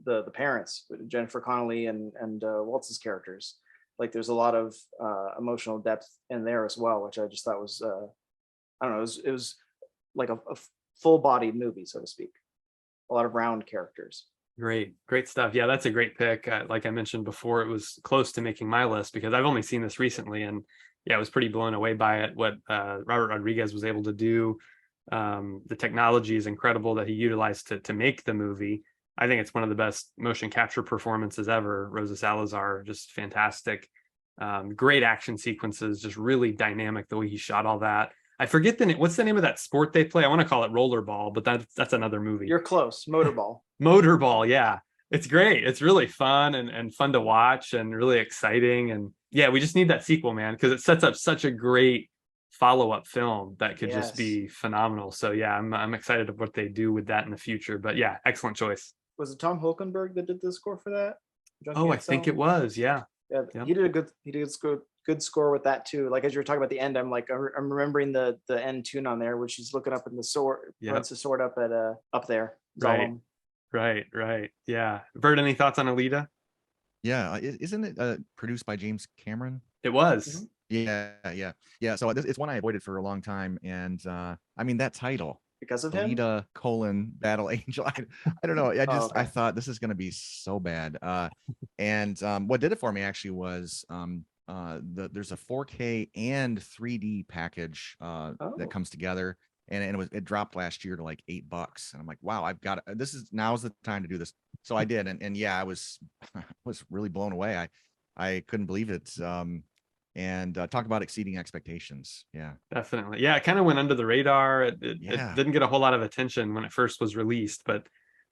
Speaker 3: the parents, Jennifer Connelly and Waltz's characters. Like there's a lot of emotional depth in there as well, which I just thought was I don't know, it was like a full-bodied movie, so to speak. A lot of round characters.
Speaker 1: Great stuff. Yeah, that's a great pick. Like I mentioned before, it was close to making my list because I've only seen this recently, and yeah, I was pretty blown away by it. What Robert Rodriguez was able to do, the technology is incredible that he utilized to make the movie. I think it's one of the best motion capture performances ever. Rosa Salazar, just fantastic. Great action sequences, just really dynamic the way he shot all that. I forget what's the name of that sport they play? I want to call it rollerball, but that's another movie.
Speaker 3: You're close. Motorball.
Speaker 1: Motorball, yeah. It's great. It's really fun and fun to watch and really exciting. And yeah, we just need that sequel, man, because it sets up such a great follow-up film that could just be phenomenal. So yeah, I'm excited of what they do with that in the future. But yeah, excellent choice.
Speaker 3: Was it Tom Hulkenberg that did the score for that?
Speaker 1: I think it was. Yeah.
Speaker 3: Yeah, yep. He did a good score with that too. Like as you were talking about the end, I'm remembering the end tune on there, which he's looking up in the sword, runs the sword up at up there.
Speaker 1: Right. Yeah. Bert, any thoughts on Alita?
Speaker 2: Yeah, isn't it produced by James Cameron?
Speaker 1: It was.
Speaker 2: Mm-hmm. Yeah. So it's one I avoided for a long time, and I mean that title,
Speaker 3: because of
Speaker 2: Alita: Battle Angel. I don't know. I thought this is going to be so bad. And what did it for me actually was there's a 4K and 3D package that comes together, and it dropped last year to like $8, and I'm like, wow, now's the time to do this. So I did, and yeah, I was really blown away. I couldn't believe it. And talk about exceeding expectations. Yeah, definitely.
Speaker 1: Yeah, it kind of went under the radar. It didn't get a whole lot of attention when it first was released, but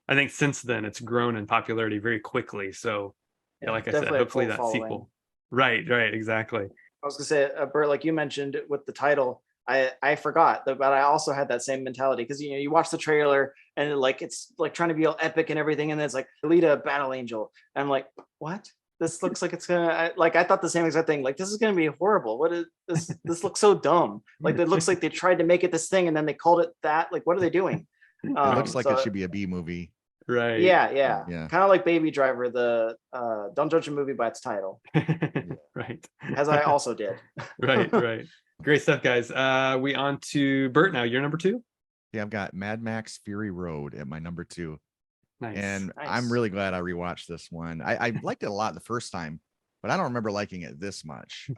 Speaker 1: I think since then it's grown in popularity very quickly. So yeah, like I said, hopefully that sequel. Right, exactly.
Speaker 3: I was gonna say, Bert, like you mentioned with the title, I forgot, but I also had that same mentality, because you watch the trailer and it's like trying to be all epic and everything, and then it's like Alita: Battle Angel, and I'm like, what? This looks like it's gonna, I thought the same exact thing. Like, this is gonna be horrible. What is this? This looks so dumb. Like, it looks like they tried to make it this thing and then they called it that. Like, what are they doing?
Speaker 2: It looks like it should be a B movie.
Speaker 1: Right.
Speaker 3: Yeah. Kind of like Baby Driver, the don't judge a movie by its title.
Speaker 1: Right.
Speaker 3: As I also did.
Speaker 1: Right. Great stuff, guys. We on to Bert now. You're number 2?
Speaker 2: Yeah, I've got Mad Max Fury Road at my number 2.
Speaker 1: Nice.
Speaker 2: And I'm really glad I rewatched this one. I liked it a lot the first time, but I don't remember liking it this much.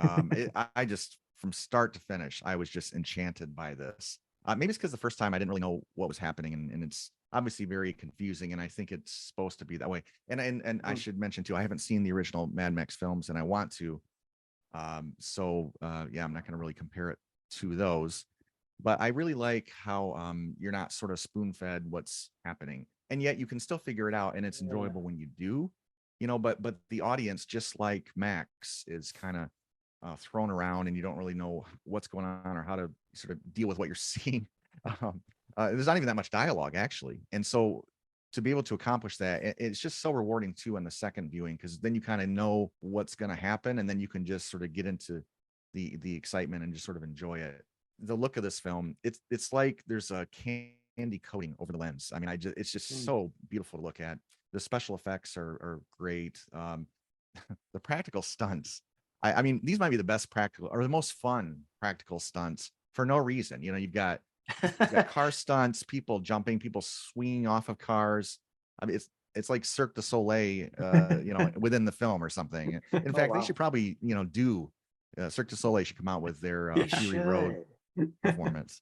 Speaker 2: I just, from start to finish, I was just enchanted by this. Maybe it's because the first time I didn't really know what was happening, and it's obviously very confusing, and I think it's supposed to be that way. And I should mention too, I haven't seen the original Mad Max films, and I want to. So I'm not going to really compare it to those, but I really like how you're not sort of spoon-fed what's happening, and yet you can still figure it out, and it's enjoyable when you do, but the audience, just like Max, is kind of thrown around, and you don't really know what's going on or how to sort of deal with what you're seeing. There's not even that much dialogue, actually, and so to be able to accomplish that, it's just so rewarding too in the second viewing, because then you kind of know what's going to happen, and then you can just sort of get into the excitement and just sort of enjoy it. The look of this film, it's like there's a candy coating over the lens. I mean, it's just so beautiful to look at. The special effects are great. The practical stunts. I mean, these might be the best practical or the most fun practical stunts for no reason. You know, you've got car stunts, people jumping, people swinging off of cars. I mean, it's like Cirque du Soleil, you know, within the film or something. In fact,
Speaker 3: wow.
Speaker 2: they should probably, you know, do Cirque du Soleil should come out with their Fury Road performance.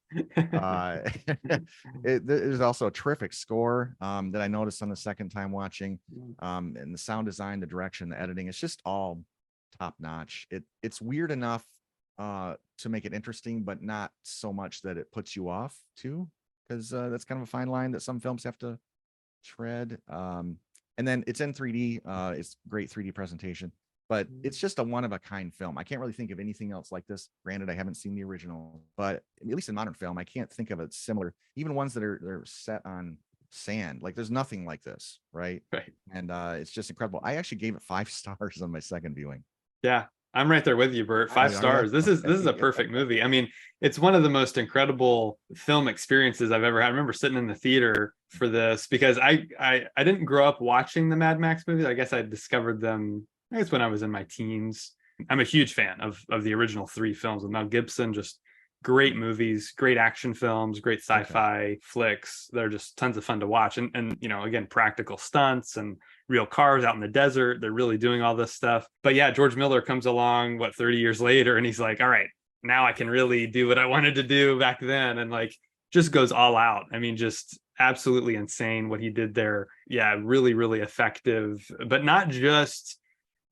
Speaker 2: There's also a terrific score that I noticed on the second time watching, and the sound design, the direction, the editing. It's just all top notch. It's weird enough to make it interesting, but not so much that it puts you off too, because that's kind of a fine line that some films have to tread. And then it's in 3D. It's great 3D presentation, but it's just a one of a kind film. I can't really think of anything else like this. Granted, I haven't seen the original, but at least in modern film, I can't think of it similar. Even ones that are set on sand, like there's nothing like this, right?
Speaker 1: Right.
Speaker 2: And it's just incredible. I actually gave it 5 stars on my second viewing.
Speaker 1: Yeah, I'm right there with you, Bert. 5 stars. This is a perfect movie. I mean, it's one of the most incredible film experiences I've ever had. I remember sitting in the theater for this because I didn't grow up watching the Mad Max movies. I guess I discovered them, I guess, when I was in my teens. I'm a huge fan of the original 3 films with Mel Gibson. Just great movies, great action films, great sci-fi flicks. They're just tons of fun to watch. And you know, again, practical stunts and real cars out in the desert. They're really doing all this stuff. But yeah, George Miller comes along, 30 years later, and he's like, all right, now I can really do what I wanted to do back then. And like, just goes all out. I mean, just absolutely insane what he did there. Yeah, really, really effective, but not just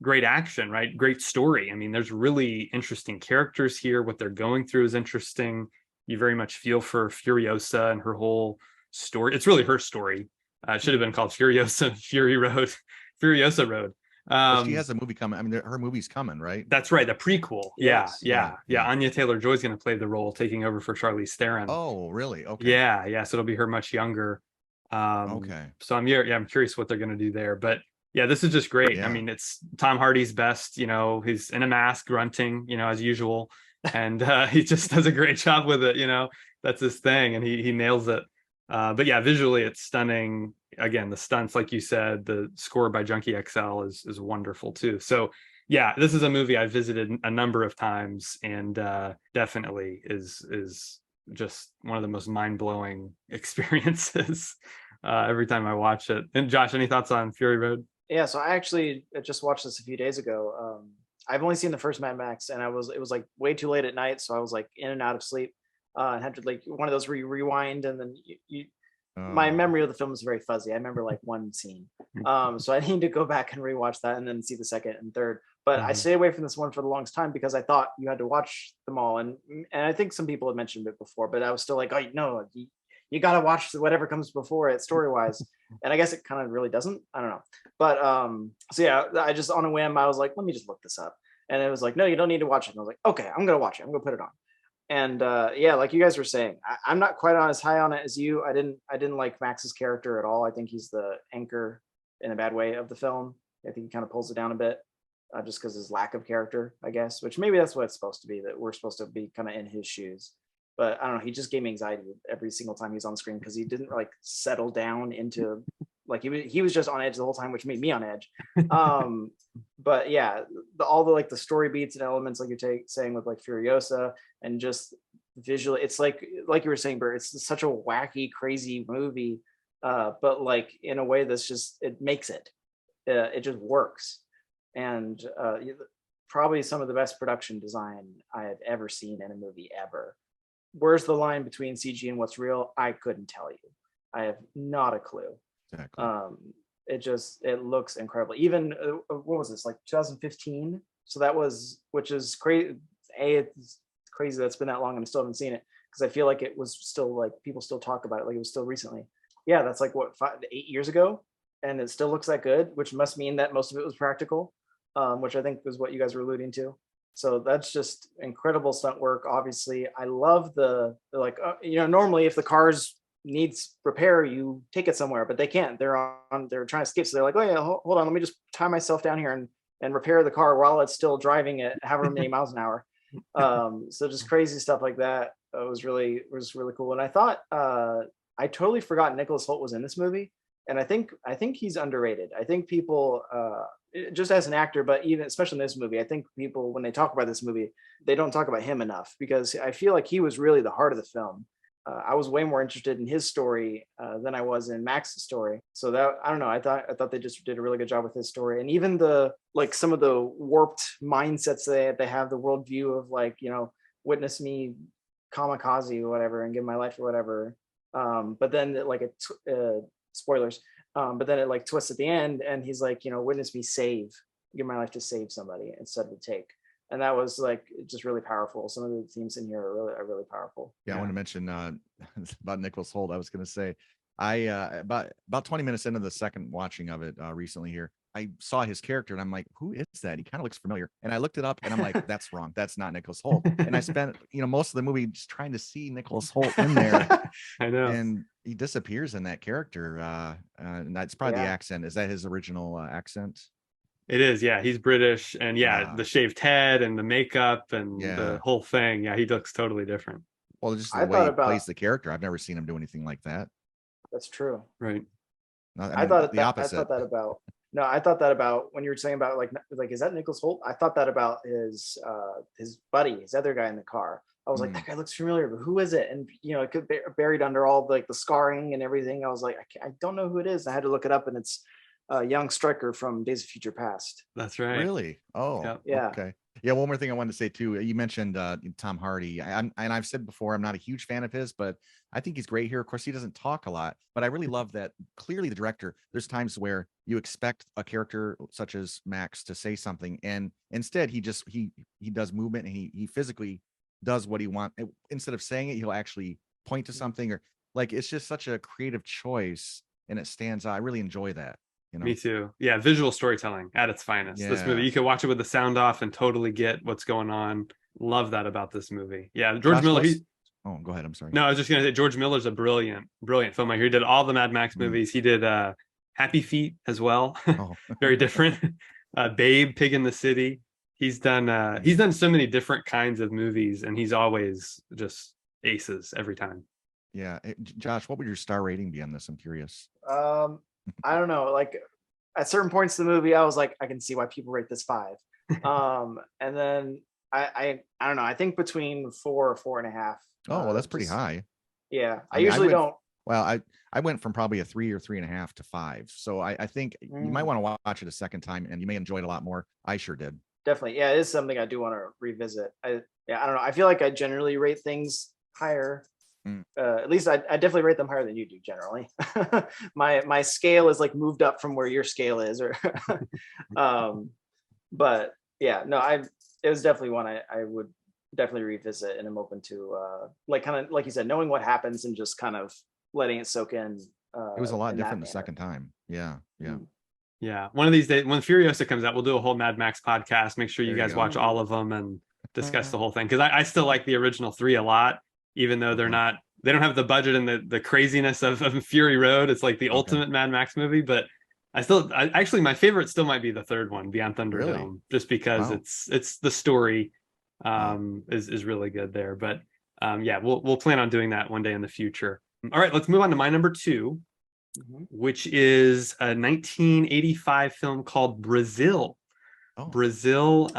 Speaker 1: great action, right? Great story. I mean, there's really interesting characters here. What they're going through is interesting. You very much feel for Furiosa and her whole story. It's really her story. It should have been called Furiosa Fury Road, Furiosa Road.
Speaker 2: She has a movie coming. I mean, her movie's coming, right?
Speaker 1: That's right, the prequel.
Speaker 3: Yes.
Speaker 1: Yeah. Anya Taylor-Joy's going to play the role, taking over for Charlize Theron.
Speaker 2: Oh, really? Okay.
Speaker 1: Yeah. So it'll be her much younger.
Speaker 2: Okay.
Speaker 1: So I'm curious what they're going to do there, but yeah, this is just great.
Speaker 2: Yeah.
Speaker 1: I mean, it's Tom Hardy's best. You know, he's in a mask, grunting, you know, as usual, and he just does a great job with it. You know, that's his thing, and he nails it. But yeah, visually it's stunning. Again, the stunts, like you said, the score by Junkie XL is wonderful too. So yeah, this is a movie I visited a number of times, and definitely is just one of the most mind-blowing experiences every time I watch it. And Josh, any thoughts on Fury Road?
Speaker 3: Yeah, so I actually just watched this a few days ago. I've only seen the first Mad Max, and it was like way too late at night, so I was like in and out of sleep. And had to like one of those where you rewind, and then my memory of the film is very fuzzy. I remember like one scene, so I need to go back and rewatch that, and then see the second and third. But I stayed away from this one for the longest time because I thought you had to watch them all, and I think some people had mentioned it before, but I was still like, oh no, you got to watch whatever comes before it story wise. And I guess it kind of really doesn't. I don't know. But so yeah, I just on a whim, I was like, let me just look this up. And it was like, no, you don't need to watch it. And I was like, okay, I'm going to watch it. I'm going to put it on. And yeah, like you guys were saying, I'm not quite as high on it as you. I didn't like Max's character at all. I think he's the anchor in a bad way of the film. I think he kind of pulls it down a bit just because his lack of character, I guess, which maybe that's what it's supposed to be, that we're supposed to be kind of in his shoes. But I don't know, he just gave me anxiety every single time he was on screen because he didn't like settle down into like he was just on edge the whole time, which made me on edge. But yeah, all the like the story beats and elements, like you're saying with like Furiosa, and just visually, it's like you were saying, Bert, it's such a wacky, crazy movie, but like in a way that's just it makes it just works, and probably some of the best production design I have ever seen in a movie ever. Where's the line between CG and what's real? I couldn't tell you. I have not a clue.
Speaker 2: Exactly.
Speaker 3: It looks incredible. Even what was this, like 2015? So that was, which is crazy. It's crazy that's been that long and I still haven't seen it, because I feel like it was still like people still talk about it like it was still recently. Yeah, that's like what 8 years ago, and it still looks that good, which must mean that most of it was practical, which I think was what you guys were alluding to. So that's just incredible stunt work. Obviously, I love the like, normally if the cars needs repair, you take it somewhere, but they can't. They're trying to escape. So they're like, oh yeah, hold on, let me just tie myself down here and repair the car while it's still driving at however many miles an hour. So just crazy stuff like that was really cool. And I thought I totally forgot Nicholas Hoult was in this movie, and I think he's underrated. I think people just as an actor, but even especially in this movie, I think people, when they talk about this movie, they don't talk about him enough, because I feel like he was really the heart of the film. I was way more interested in his story than I was in Max's story. So that, I don't know, I thought they just did a really good job with his story. And even the, like, some of the warped mindsets they have, the worldview of, like, you know, witness me kamikaze or whatever and give my life or whatever. But then like spoilers. But then it like twists at the end, and he's like, you know, witness me give my life to save somebody instead of to take. And that was like just really powerful. Some of the themes in here are really powerful.
Speaker 2: Yeah, I want to mention about Nicholas Hoult. I was going to say, I about 20 minutes into the second watching of it recently here, I saw his character and I'm like, who is that? He kind of looks familiar. And I looked it up and I'm like, that's wrong. That's not Nicholas Hoult. And I spent, you know, most of the movie just trying to see Nicholas Hoult in there.
Speaker 1: I know.
Speaker 2: And he disappears in that character. And that's probably the accent. Is that his original accent?
Speaker 1: It is, yeah. He's British, and the shaved head and the makeup and the whole thing. Yeah, he looks totally different.
Speaker 2: Well, just the way he plays the character. I've never seen him do anything like that.
Speaker 3: That's true.
Speaker 1: Right.
Speaker 2: I thought the opposite.
Speaker 3: I thought that about when you were saying about like is that Nicholas Hoult? I thought that about his buddy, his other guy in the car. I was like, that guy looks familiar, but who is it? And you know, it could be buried under all like the scarring and everything. I was like, I don't know who it is. I had to look it up, and it's young Stryker from Days of Future Past.
Speaker 1: That's right.
Speaker 2: Really? Oh,
Speaker 3: yeah.
Speaker 2: Okay. Yeah. One more thing I wanted to say too. You mentioned Tom Hardy. And I've said before, I'm not a huge fan of his, but I think he's great here. Of course, he doesn't talk a lot, but I really love that. Clearly, the director. There's times where you expect a character such as Max to say something, and instead he does movement, and he physically does what he wants. Instead of saying it, he'll actually point to something, or like, it's just such a creative choice, and it stands out. I really enjoy that. You know?
Speaker 1: Me too. Yeah, visual storytelling at its finest. This movie, you can watch it with the sound off and totally get what's going on. Love that about this movie. Yeah, George Miller.
Speaker 2: Oh, go ahead. I'm sorry.
Speaker 1: No, I was just gonna say George Miller's a brilliant filmmaker. He did all the Mad Max movies. He did Happy Feet as well.
Speaker 2: Oh.
Speaker 1: Very different. Babe, Pig in the City. He's done so many different kinds of movies, and he's always just aces every time.
Speaker 2: Yeah. Josh, what would your star rating be on this? I'm curious.
Speaker 3: I don't know. Like at certain points in the movie, I was like, I can see why people rate this 5. And then I don't know. I think between 4 or 4.5.
Speaker 2: Oh, well, that's pretty high.
Speaker 3: Yeah, I usually don't.
Speaker 2: Well, I went from probably a 3 or 3.5 to 5. So I think you might want to watch it a second time, and you may enjoy it a lot more. I sure did.
Speaker 3: Definitely. Yeah, it is something I do want to revisit. I don't know. I feel like I generally rate things higher. At least I definitely rate them higher than you do generally. my scale is like moved up from where your scale is, or but yeah, no, it was definitely one I would definitely revisit, and I'm open to like kind of like you said, knowing what happens and just kind of letting it soak in.
Speaker 2: It was a lot different the second time. Yeah.
Speaker 1: Yeah. One of these days when Furiosa comes out, we'll do a whole Mad Max podcast. Make sure you guys watch all of them and discuss the whole thing, because I still like the original 3 a lot, even though they don't have the budget and the craziness of Fury Road. It's like the ultimate Mad Max movie, but actually my favorite still might be the third one, Beyond Thunderdome, just because it's the story is really good there. But we'll plan on doing that one day in the future. All right, let's move on to my number 2, which is a 1985 film called Brazil. Brazil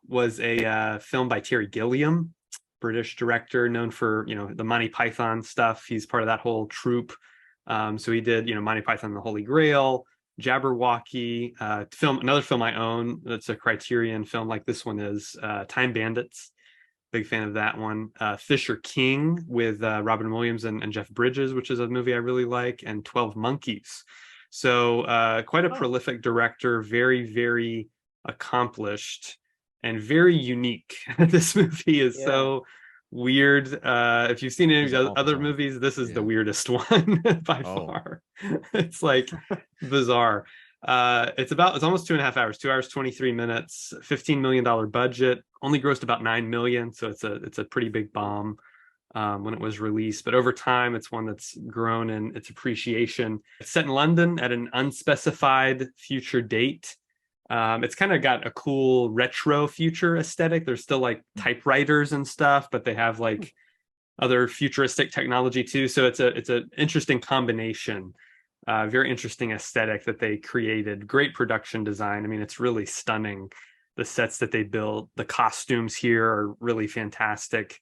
Speaker 1: was a film by Terry Gilliam, British director known for, the Monty Python stuff. He's part of that whole troupe. So he did, Monty Python and the Holy Grail, Jabberwocky, another film I own that's a Criterion film like this one is, Time Bandits. Big fan of that one. Fisher King with Robin Williams and Jeff Bridges, which is a movie I really like, and 12 Monkeys. So quite a prolific director, very, very accomplished and very unique. This movie is so weird. If you've seen any of the other movies, this is the weirdest one by far. It's like bizarre. It's almost 2.5 hours, 2 hours 23 minutes, $15 million budget, only grossed about $9 million, so it's a pretty big bomb. when it was released, but over time, it's one that's grown in its appreciation. It's set in London at an unspecified future date. It's kind of got a cool retro future aesthetic. There's still like typewriters and stuff, but they have like other futuristic technology too. So it's an interesting combination. Very interesting aesthetic that they created. Great production design. I mean, it's really stunning. The sets that they built, the costumes here are really fantastic.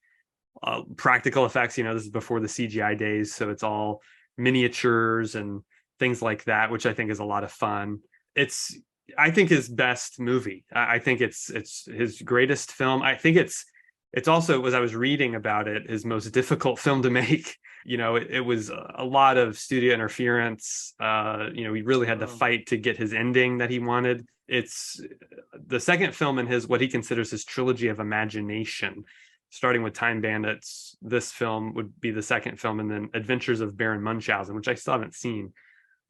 Speaker 1: Practical effects, this is before the CGI days, so it's all miniatures and things like that, which I think is a lot of fun. It's, I think, his best movie. I think it's his greatest film. I think it's also, as I was reading about it, his most difficult film to make. It was a lot of studio interference. He really had to fight to get his ending that he wanted. It's the second film in his, what he considers his trilogy of imagination, starting with Time Bandits. This film would be the second film, and then Adventures of Baron Munchausen, which I still haven't seen.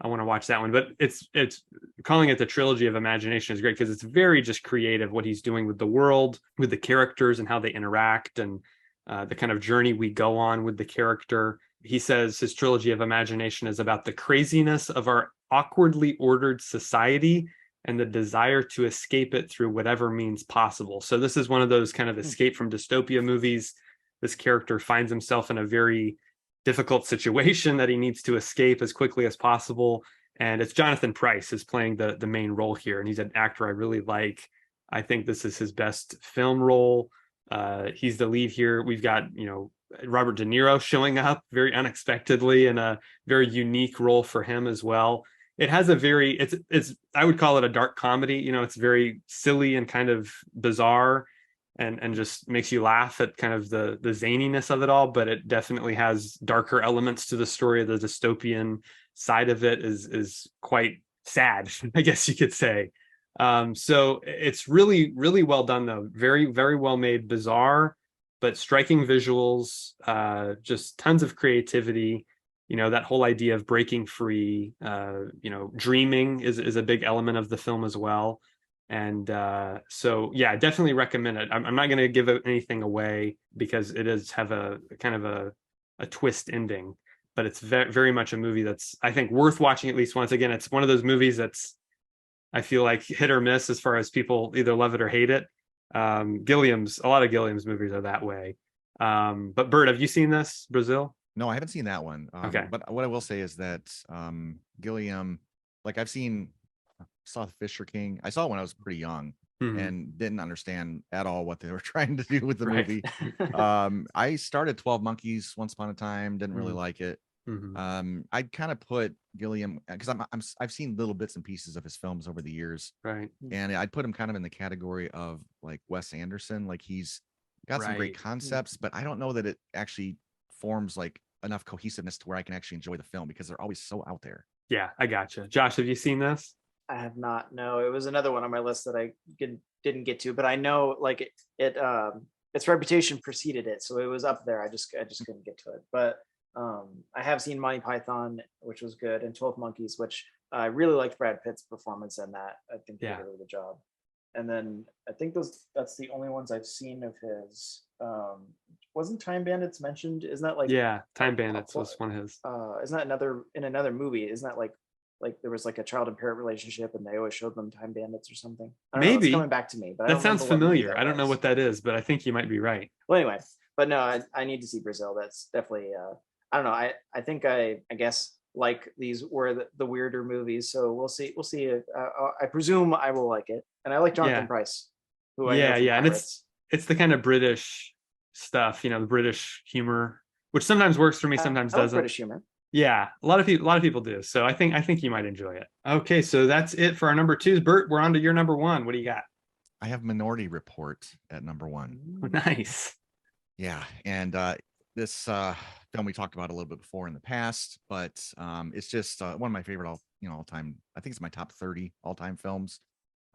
Speaker 1: I want to watch that one, but it's calling it the trilogy of imagination is great because it's very just creative what he's doing with the world, with the characters and how they interact, and the kind of journey we go on with the character. He says his trilogy of imagination is about the craziness of our awkwardly ordered society and the desire to escape it through whatever means possible. So this is one of those kind of escape from dystopia movies. This character finds himself in a very difficult situation that he needs to escape as quickly as possible. And it's Jonathan Pryce is playing the main role here. And he's an actor I really like. I think this is his best film role. He's the lead here. We've got, Robert De Niro showing up very unexpectedly in a very unique role for him as well. It has a very, it's I would call it a dark comedy. It's very silly and kind of bizarre, and just makes you laugh at kind of the zaniness of it all. But it definitely has darker elements to the story. The dystopian side of it is quite sad, I guess you could say. So it's really, really well done, though. Very, very well made, bizarre, but striking visuals, just tons of creativity. That whole idea of breaking free, dreaming is a big element of the film as well. And so, yeah, definitely recommend it. I'm not going to give anything away because it does have a kind of a twist ending, but it's very much a movie that's, I think, worth watching at least once. Again, it's one of those movies that's, I feel like, hit or miss as far as people either love it or hate it. A lot of Gilliam's movies are that way. But Bert, have you seen this, Brazil?
Speaker 2: No, I haven't seen that one.
Speaker 1: Okay.
Speaker 2: But what I will say is that Gilliam, like saw the Fisher King. I saw it when I was pretty young and didn't understand at all what they were trying to do with the movie. I started 12 Monkeys once upon a time, didn't really like it. I'd kind of put Gilliam, because I've seen little bits and pieces of his films over the years,
Speaker 1: right?
Speaker 2: And I'd put him kind of in the category of like Wes Anderson. Like he's got some great concepts, but I don't know that it actually forms like enough cohesiveness to where I can actually enjoy the film because they're always so out there.
Speaker 1: Yeah, I gotcha. Josh, have you seen this?
Speaker 3: I have not. No, it was another one on my list that I didn't get to, but I know like its reputation preceded it, so it was up there. I just couldn't get to it. But I have seen Monty Python, which was good, and 12 Monkeys, which I really liked Brad Pitt's performance in that. I think he did a really good job. And then I think that's the only ones I've seen of his. Wasn't Time Bandits mentioned? Isn't that like
Speaker 1: Time Bandits was one of his.
Speaker 3: Isn't that another movie? Isn't that like there was like a child and parent relationship and they always showed them Time Bandits or something?
Speaker 1: Maybe.
Speaker 3: It's coming back to me, but
Speaker 1: that sounds familiar. I don't know what that is, but I think you might be right.
Speaker 3: Well, anyway, but no, I need to see Brazil. That's definitely I don't know. I think I guess like these were the weirder movies, so we'll see. I presume I will like it, and I like Jonathan Pryce. Who I know from Pirates.
Speaker 1: And it's the kind of British stuff, the British humor, which sometimes works for me, sometimes doesn't.
Speaker 3: British humor.
Speaker 1: Yeah, a lot of people do. So I think you might enjoy it. Okay, so that's it for our number twos. Bert, we're on to your number one. What do you got?
Speaker 2: I have Minority Report at number one.
Speaker 1: Oh, nice.
Speaker 2: Yeah, and this film we talked about a little bit before in the past, but it's just one of my favorite all time. I think it's my top 30 all time films.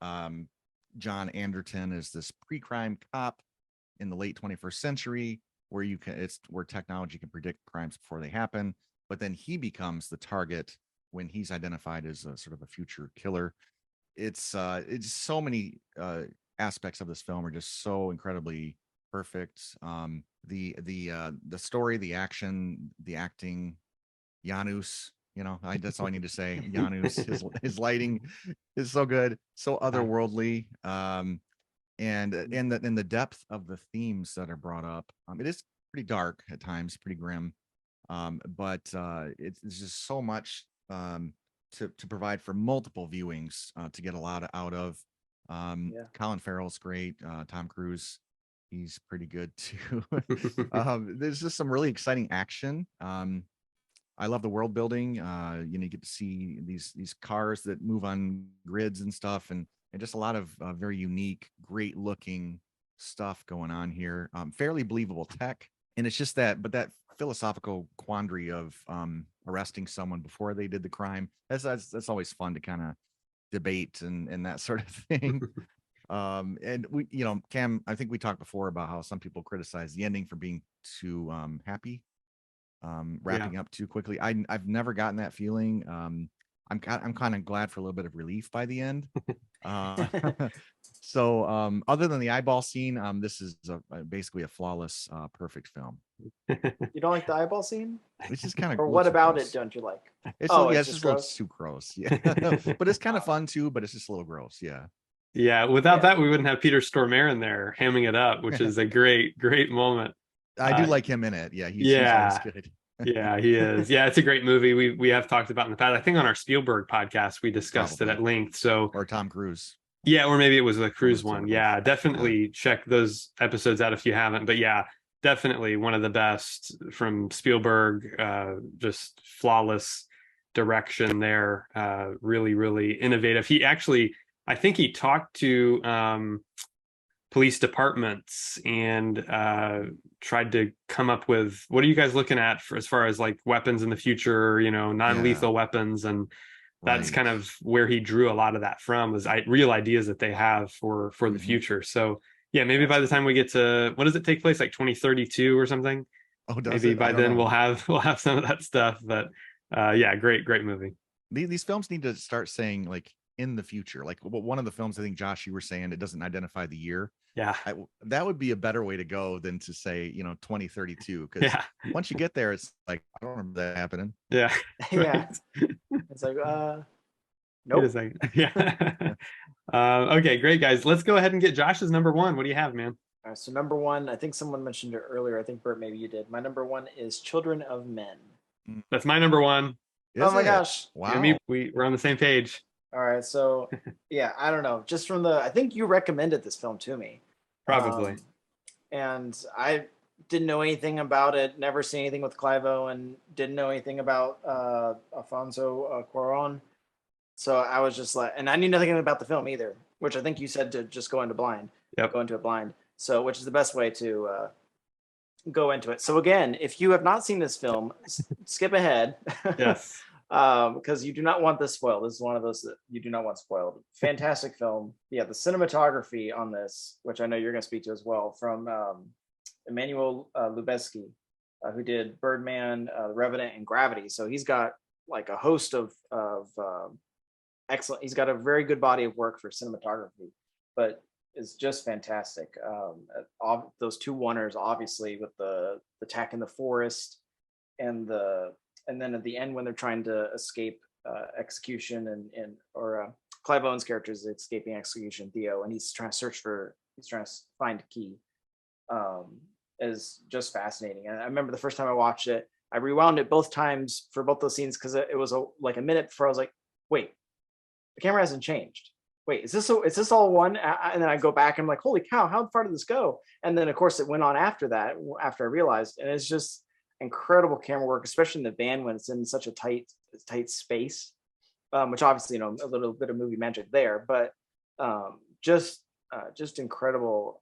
Speaker 2: John Anderton is this pre-crime cop in the late 21st century where technology can predict crimes before they happen, but then he becomes the target when he's identified as a sort of a future killer. It's so many aspects of this film are just so incredibly perfect. the story, the action, the acting, Janus, that's all I need to say. Janus, his lighting is so good, so otherworldly. And the depth of the themes that are brought up. It is pretty dark at times, pretty grim. But it's just so much to provide for multiple viewings to get a lot out of. Colin Farrell's great. Tom Cruise, he's pretty good too. There's just some really exciting action. I love the world building. You get to see these cars that move on grids and stuff, and just a lot of very unique, great looking stuff going on here. Fairly believable tech, and it's just that philosophical quandary of arresting someone before they did the crime. That's always fun to kind of debate and that sort of thing. And we, Cam, I think we talked before about how some people criticize the ending for being too happy, wrapping up too quickly. I've never gotten that feeling. I'm kind of glad for a little bit of relief by the end. So other than the eyeball scene, this is basically a flawless, perfect film.
Speaker 3: You don't like the eyeball scene?
Speaker 2: It's just kind of.
Speaker 3: Or what about it don't you like?
Speaker 2: It's just a little too gross. Yeah, but it's kind of fun too. But it's just a little gross. Yeah.
Speaker 1: Yeah. Without that, we wouldn't have Peter Stormare in there hamming it up, which is a great moment.
Speaker 2: I do like him in it. Yeah. He's good.
Speaker 1: Yeah, he is. Yeah, it's a great movie. We have talked about in the past. I think on our Spielberg podcast we discussed it at length. So
Speaker 2: or Tom Cruise.
Speaker 1: Yeah, or maybe it was the Cruise one. Yeah, definitely check those episodes out if you haven't. But yeah, definitely one of the best from Spielberg. Just flawless direction there. Really, really innovative. He actually, I think he talked to police departments and tried to come up with, what are you guys looking at for as far as like weapons in the future, non-lethal weapons, and that's kind of where he drew a lot of that from, was real ideas that they have for the future. So yeah, maybe by the time we get to, what does it take place, like 2032 or something? Maybe by then we'll have some of that stuff. But yeah, great movie.
Speaker 2: These films need to start saying like in the future. Like one of the films, I think Josh, you were saying it doesn't identify the year.
Speaker 1: Yeah,
Speaker 2: that would be a better way to go than to say 2032, because once you get there, it's like, I don't remember that happening.
Speaker 1: Yeah.
Speaker 3: Yeah. It's like nope.
Speaker 1: Yeah. Okay, great guys, let's go ahead and get Josh's number one. What do you have, man?
Speaker 3: All right, so number one, I think someone mentioned it earlier. I think Bert, maybe you did. My number one is Children of Men.
Speaker 1: That's my number one.
Speaker 3: Oh my gosh.
Speaker 2: Wow.
Speaker 1: We're on the same page.
Speaker 3: All right, so yeah, I don't know. Just from I think you recommended this film to me.
Speaker 1: Probably.
Speaker 3: And I didn't know anything about it, never seen anything with Clive Owen, didn't know anything about Alfonso Cuarón. So I was just like, and I knew nothing about the film either, which I think you said to just go into blind.
Speaker 1: Yep.
Speaker 3: Go into it blind. So, which is the best way to go into it. So again, if you have not seen this film, skip ahead.
Speaker 1: Yes.
Speaker 3: Because you do not want this spoiled. This is one of those that you do not want spoiled. Fantastic film. Yeah, the cinematography on this, which I know you're going to speak to as well, from Emmanuel Lubezki, who did Birdman, The Revenant, and Gravity. So he's got like a host of excellent. He's got a very good body of work for cinematography, but it's just fantastic. Those two oneers, obviously, with the attack in the forest and then at the end when they're trying to escape execution or Clive Owen's character is escaping execution, Theo, and he's trying to find a key, is just fascinating. And I remember the first time I watched it, I rewound it both times for both those scenes, because it was like a minute before I was like, wait, the camera hasn't changed. Wait, is this all one? And then I go back and I'm like, holy cow, how far did this go? And then of course it went on after that, after I realized, and it's just incredible camera work, especially in the band when it's in such a tight space, which obviously a little bit of movie magic there, but just incredible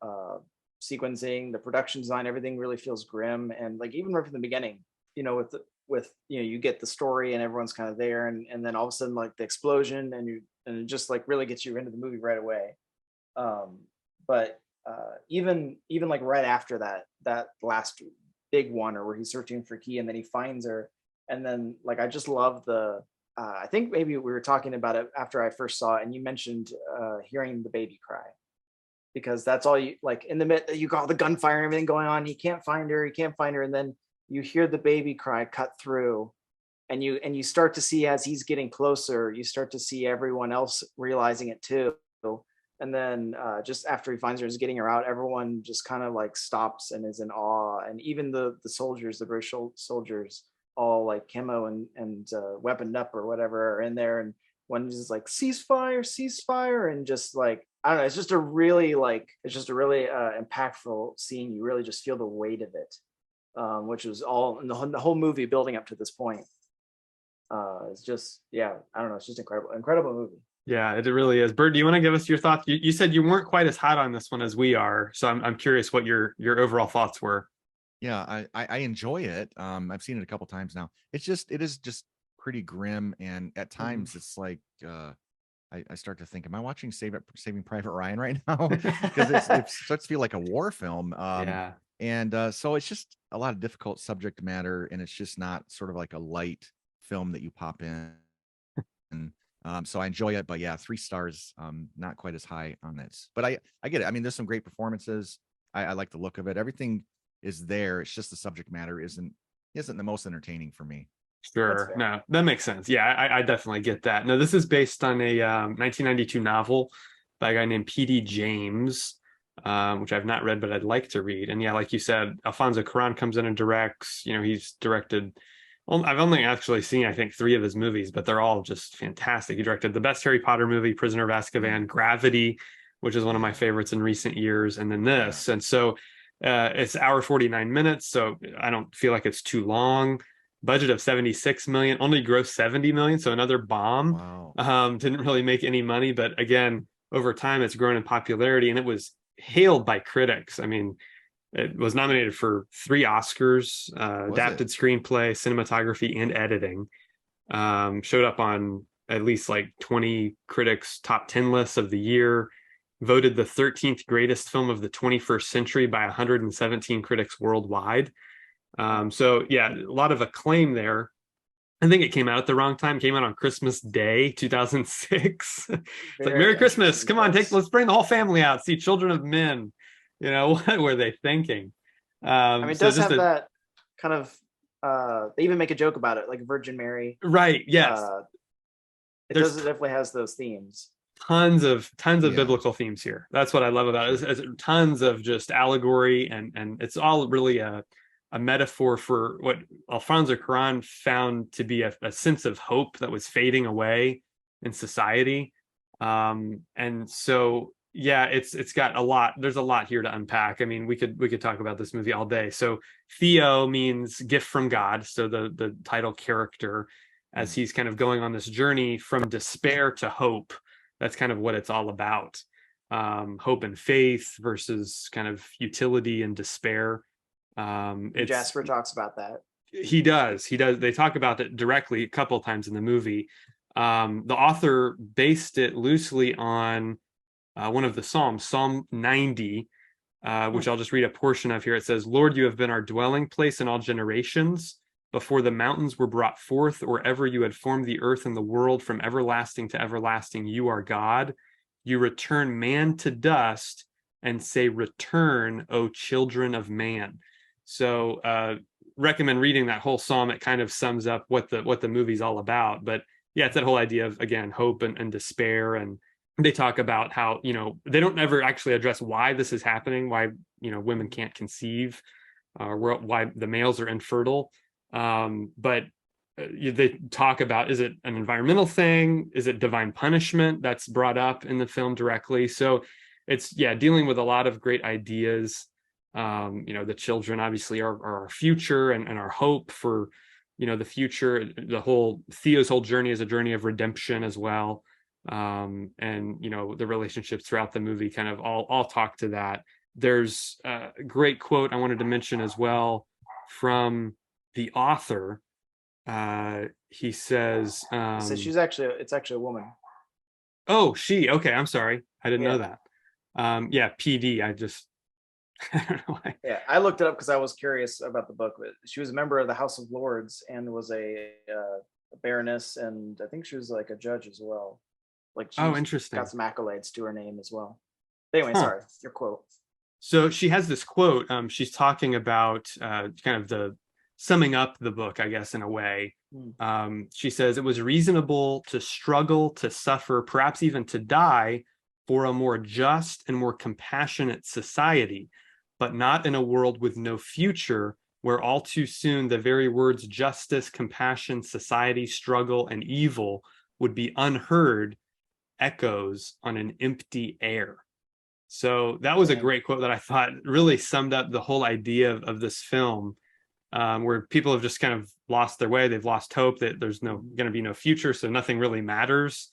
Speaker 3: sequencing, the production design, everything really feels grim, and like even right from the beginning, with you get the story and everyone's kind of there, and then all of a sudden like the explosion and it just like really gets you into the movie right away. But even like right after that last big one, or where he's searching for key and then he finds her, and then like I just love I think maybe we were talking about it after I first saw it, and you mentioned hearing the baby cry, because that's all you like. In the mid, you got all the gunfire and everything going on. He can't find her. He can't find her, and then you hear the baby cry cut through, and you start to see as he's getting closer, you start to see everyone else realizing it too. And then just after he finds her, is getting her out, everyone just kind of like stops and is in awe. And even the soldiers, the British soldiers, all like camo and weaponed up or whatever, are in there. And one is like ceasefire, ceasefire, and just like I don't know. It's just a really impactful scene. You really just feel the weight of it, which was all in the whole movie building up to this point. It's just I don't know. It's just incredible movie.
Speaker 1: Yeah, it really is. Bert, do you want to give us your thoughts? You said you weren't quite as hot on this one as we are, so I'm curious what your overall thoughts were.
Speaker 2: Yeah, I enjoy it. I've seen it a couple times now. It is just pretty grim, and at times it's like I start to think, am I watching Saving Private Ryan right now? Because it starts to feel like a war film.
Speaker 1: Yeah.
Speaker 2: And so it's just a lot of difficult subject matter, and it's just not sort of like a light film that you pop in. And so I enjoy it, but 3 stars, not quite as high on this. But I get it. I mean, there's some great performances. I like the look of it. Everything is there. It's just the subject matter isn't the most entertaining for me.
Speaker 1: Sure. No, that makes sense. Yeah, I definitely get that. No, this is based on a 1992 novel by a guy named P.D. James, which I've not read, but I'd like to read. And yeah, like you said, Alfonso Cuarón comes in and directs. He's directed. Well, I've only actually seen, I think, 3 of his movies, but they're all just fantastic. He directed the best Harry Potter movie, Prisoner of Azkaban, Gravity, which is one of my favorites in recent years, and then this. And so it's an hour 49 minutes, so I don't feel like it's too long. Budget of 76 million, only grossed 70 million, so another bomb.
Speaker 2: Wow.
Speaker 1: Didn't really make any money, but again, over time it's grown in popularity, and it was hailed by critics. I mean, it was nominated for 3 Oscars, adapted screenplay, cinematography, and editing. Showed up on at least like 20 critics' top 10 lists of the year. Voted the 13th greatest film of the 21st century by 117 critics worldwide. So yeah, a lot of acclaim there. I think it came out at the wrong time. It came out on Christmas Day, 2006. It's like, Merry Christmas. Come on, let's bring the whole family out, see Children of Men. What were they thinking?
Speaker 3: I mean, it does have that kind of, they even make a joke about it, like Virgin Mary.
Speaker 1: Right, yes.
Speaker 3: It definitely has those themes.
Speaker 1: Tons of biblical themes here. That's what I love about it. It's tons of just allegory, and it's all really a metaphor for what Alfonso Cuarón found to be a sense of hope that was fading away in society. And so it's got a lot. There's a lot here to unpack. I mean, we could talk about this movie all day. So Theo means gift from God. So the title character, as he's kind of going on this journey from despair to hope, that's kind of what it's all about. Hope and faith versus kind of futility and despair.
Speaker 3: Jasper talks about that.
Speaker 1: He does. They talk about it directly a couple of times in the movie. The author based it loosely on one of the Psalms, Psalm 90, which I'll just read a portion of here. It says, "Lord, you have been our dwelling place in all generations. Before the mountains were brought forth, or ever you had formed the earth and the world, from everlasting to everlasting, you are God. You return man to dust and say, return, O children of man." So recommend reading that whole psalm. It kind of sums up what the movie's all about. But yeah, it's that whole idea of, again, hope and despair. And they talk about how, they don't ever actually address why this is happening, why, women can't conceive, or why the males are infertile. But they talk about, is it an environmental thing? Is it divine punishment that's brought up in the film directly? So it's, dealing with a lot of great ideas. The children obviously are our future and our hope for, the future. Theo's whole journey is a journey of redemption as well. And, the relationships throughout the movie kind of all talk to that. There's a great quote I wanted to mention as well from the author. He says,
Speaker 3: so it's actually a woman.
Speaker 1: Oh, she, okay. I'm sorry. I didn't know that. PD. I don't know why.
Speaker 3: Yeah, I looked it up because I was curious about the book. She was a member of the House of Lords and was a baroness, and I think she was like a judge as well. Like,
Speaker 1: interesting.
Speaker 3: Got some accolades to her name as well. Anyway,
Speaker 1: Huh.
Speaker 3: sorry, your quote.
Speaker 1: So she has this quote. She's talking about kind of the summing up the book, I guess, in a way. She says, "It was reasonable to struggle, to suffer, perhaps even to die for a more just and more compassionate society, but not in a world with no future, where all too soon the very words justice, compassion, society, struggle, and evil would be unheard echoes on an empty air." So that was a great quote that I thought really summed up the whole idea of this film, where people have just kind of lost their way. They've lost hope that there's going to be no future, so nothing really matters.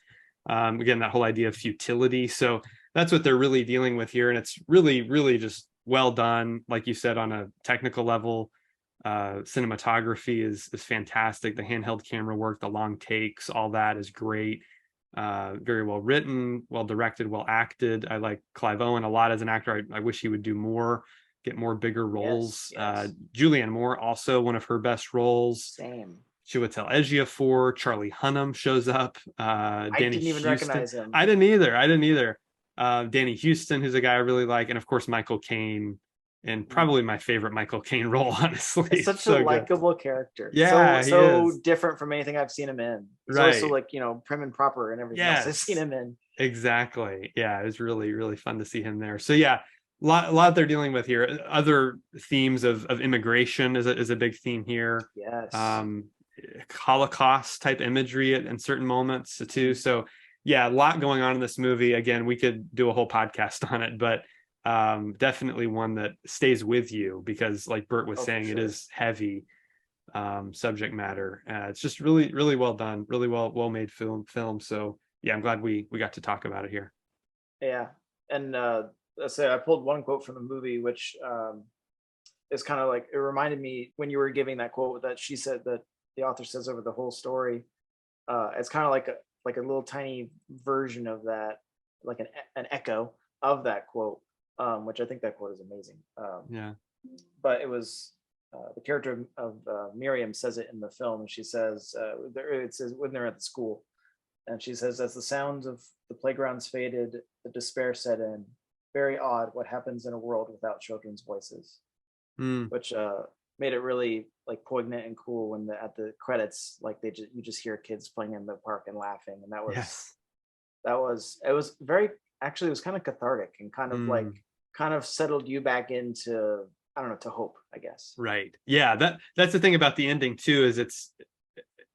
Speaker 1: Again, that whole idea of futility. So that's what they're really dealing with here, and it's really, really just well done. Like you said, on a technical level, cinematography is fantastic. The handheld camera work, the long takes, all that is great. Very well written, well directed, well acted. I like Clive Owen a lot as an actor. I wish he would do more, get more bigger roles.
Speaker 3: Yes.
Speaker 1: Julianne Moore, also one of her best roles.
Speaker 3: Same.
Speaker 1: Chiwetel Ejiofor, Charlie Hunnam shows up.
Speaker 3: I
Speaker 1: Danny
Speaker 3: didn't even
Speaker 1: Houston.
Speaker 3: recognize him.
Speaker 1: I didn't either. Danny Houston, who's a guy I really like, and of course Michael Caine, and probably my favorite Michael Caine role, honestly.
Speaker 3: It's such a likable character.
Speaker 1: Yeah,
Speaker 3: so different from anything I've seen him in. He's
Speaker 1: right.
Speaker 3: also like, prim and proper and everything else I've seen him in.
Speaker 1: Exactly. Yeah, it was really, really fun to see him there. So yeah, a lot they're dealing with here. Other themes of immigration is a big theme here.
Speaker 3: Yes.
Speaker 1: Holocaust type imagery in certain moments too. So yeah, a lot going on in this movie. Again, we could do a whole podcast on it, but definitely one that stays with you because, like Bert was saying, it is heavy subject matter. It's just really, really well done, really well made film. So yeah, I'm glad we got to talk about it here.
Speaker 3: Yeah, and let's say I pulled one quote from the movie, which is kind of like, it reminded me when you were giving that quote that she said that the author says over the whole story. It's kind of like a little tiny version of that, like an echo of that quote. Which I think that quote is amazing.
Speaker 1: Yeah.
Speaker 3: But it was the character of Miriam says it in the film, and she says, it says when they're at the school, and she says, as the sounds of the playgrounds faded, the despair set in. Very odd what happens in a world without children's voices, which made it really like poignant and cool when at the credits, like you just hear kids playing in the park and laughing, and that was it was very. Actually, it was kind of cathartic and kind of settled you back into, I don't know, to hope, I guess.
Speaker 1: Right. Yeah. That's the thing about the ending too, is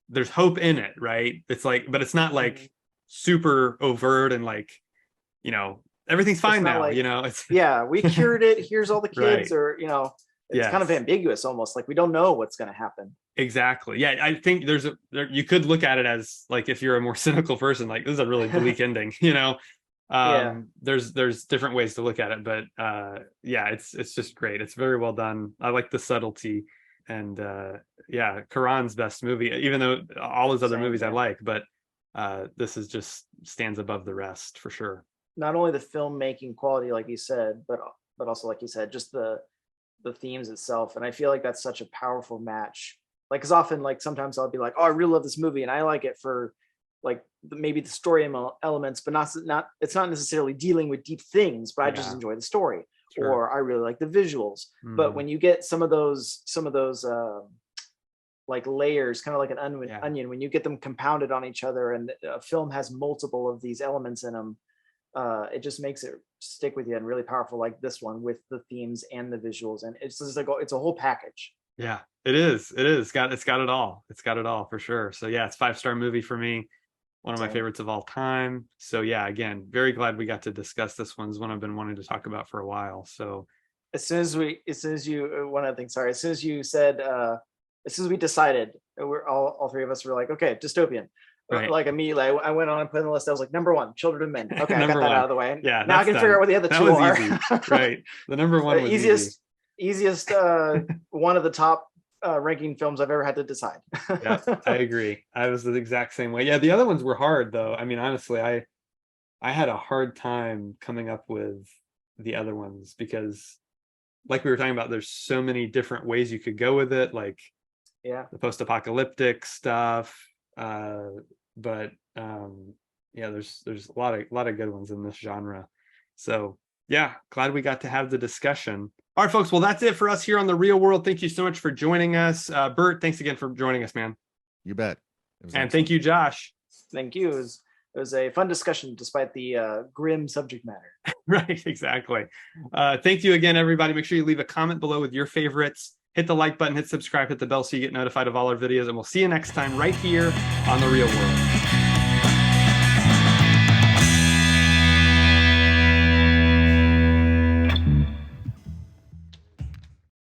Speaker 1: there's hope in it, right? It's like, but it's not like super overt and like, everything's fine now,
Speaker 3: like,
Speaker 1: it's
Speaker 3: we cured it. Here's all the kids,
Speaker 1: right.
Speaker 3: or, it's kind of ambiguous almost, like we don't know what's going to happen.
Speaker 1: Exactly. Yeah. I think you could look at it as like, if you're a more cynical person, like this is a really bleak ending, there's different ways to look at it, but it's just great. It's very well done. I like the subtlety, and Karan's best movie, even though all his other movies I like, but this is just stands above the rest for sure.
Speaker 3: Not only the filmmaking quality, like you said, but also, like you said, just the themes itself. And I feel like that's such a powerful match. Like, because often, like sometimes I'll be like, oh, I really love this movie, and I like it for like maybe the story elements, but it's not necessarily dealing with deep things, but I just enjoy the story. Sure. Or I really like the visuals. But when you get some of those like layers, kind of like an onion, when you get them compounded on each other, and a film has multiple of these elements in them, it just makes it stick with you and really powerful, like this one with the themes and the visuals. And it's just like, it's a whole package.
Speaker 1: Yeah, it is. It's got it all. It's got it all for sure. So yeah, it's 5-star movie for me. One of my favorites of all time. So yeah, again, very glad we got to discuss this one. It's one I've been wanting to talk about for a while. So
Speaker 3: as soon as you said, as soon as we decided, we're all three of us were like, okay, dystopian. Right. Like immediately, I went on and put in the list. I was like, number one, Children of Men. Okay, I got that out of the way.
Speaker 1: Yeah.
Speaker 3: Now I can figure out what the other two are.
Speaker 1: Easy. Right. The number one was
Speaker 3: easiest one of the top ranking films I've ever had to decide.
Speaker 1: Yeah, I agree. I was the exact same way. Yeah, the other ones were hard though. I mean, honestly, I had a hard time coming up with the other ones because, like we were talking about, there's so many different ways you could go with it, like the post-apocalyptic stuff. But there's a lot of good ones in this genre. So Yeah, glad we got to have the discussion. All right, folks. Well, that's it for us here on The Real World. Thank you so much for joining us. Bert, thanks again for joining us, man.
Speaker 2: You bet.
Speaker 1: And thank you, Josh.
Speaker 3: Thank you. It was a fun discussion despite the grim subject matter.
Speaker 1: Right, exactly. Thank you again, everybody. Make sure you leave a comment below with your favorites. Hit the like button, hit subscribe, hit the bell so you get notified of all our videos, and we'll see you next time right here on The Real World.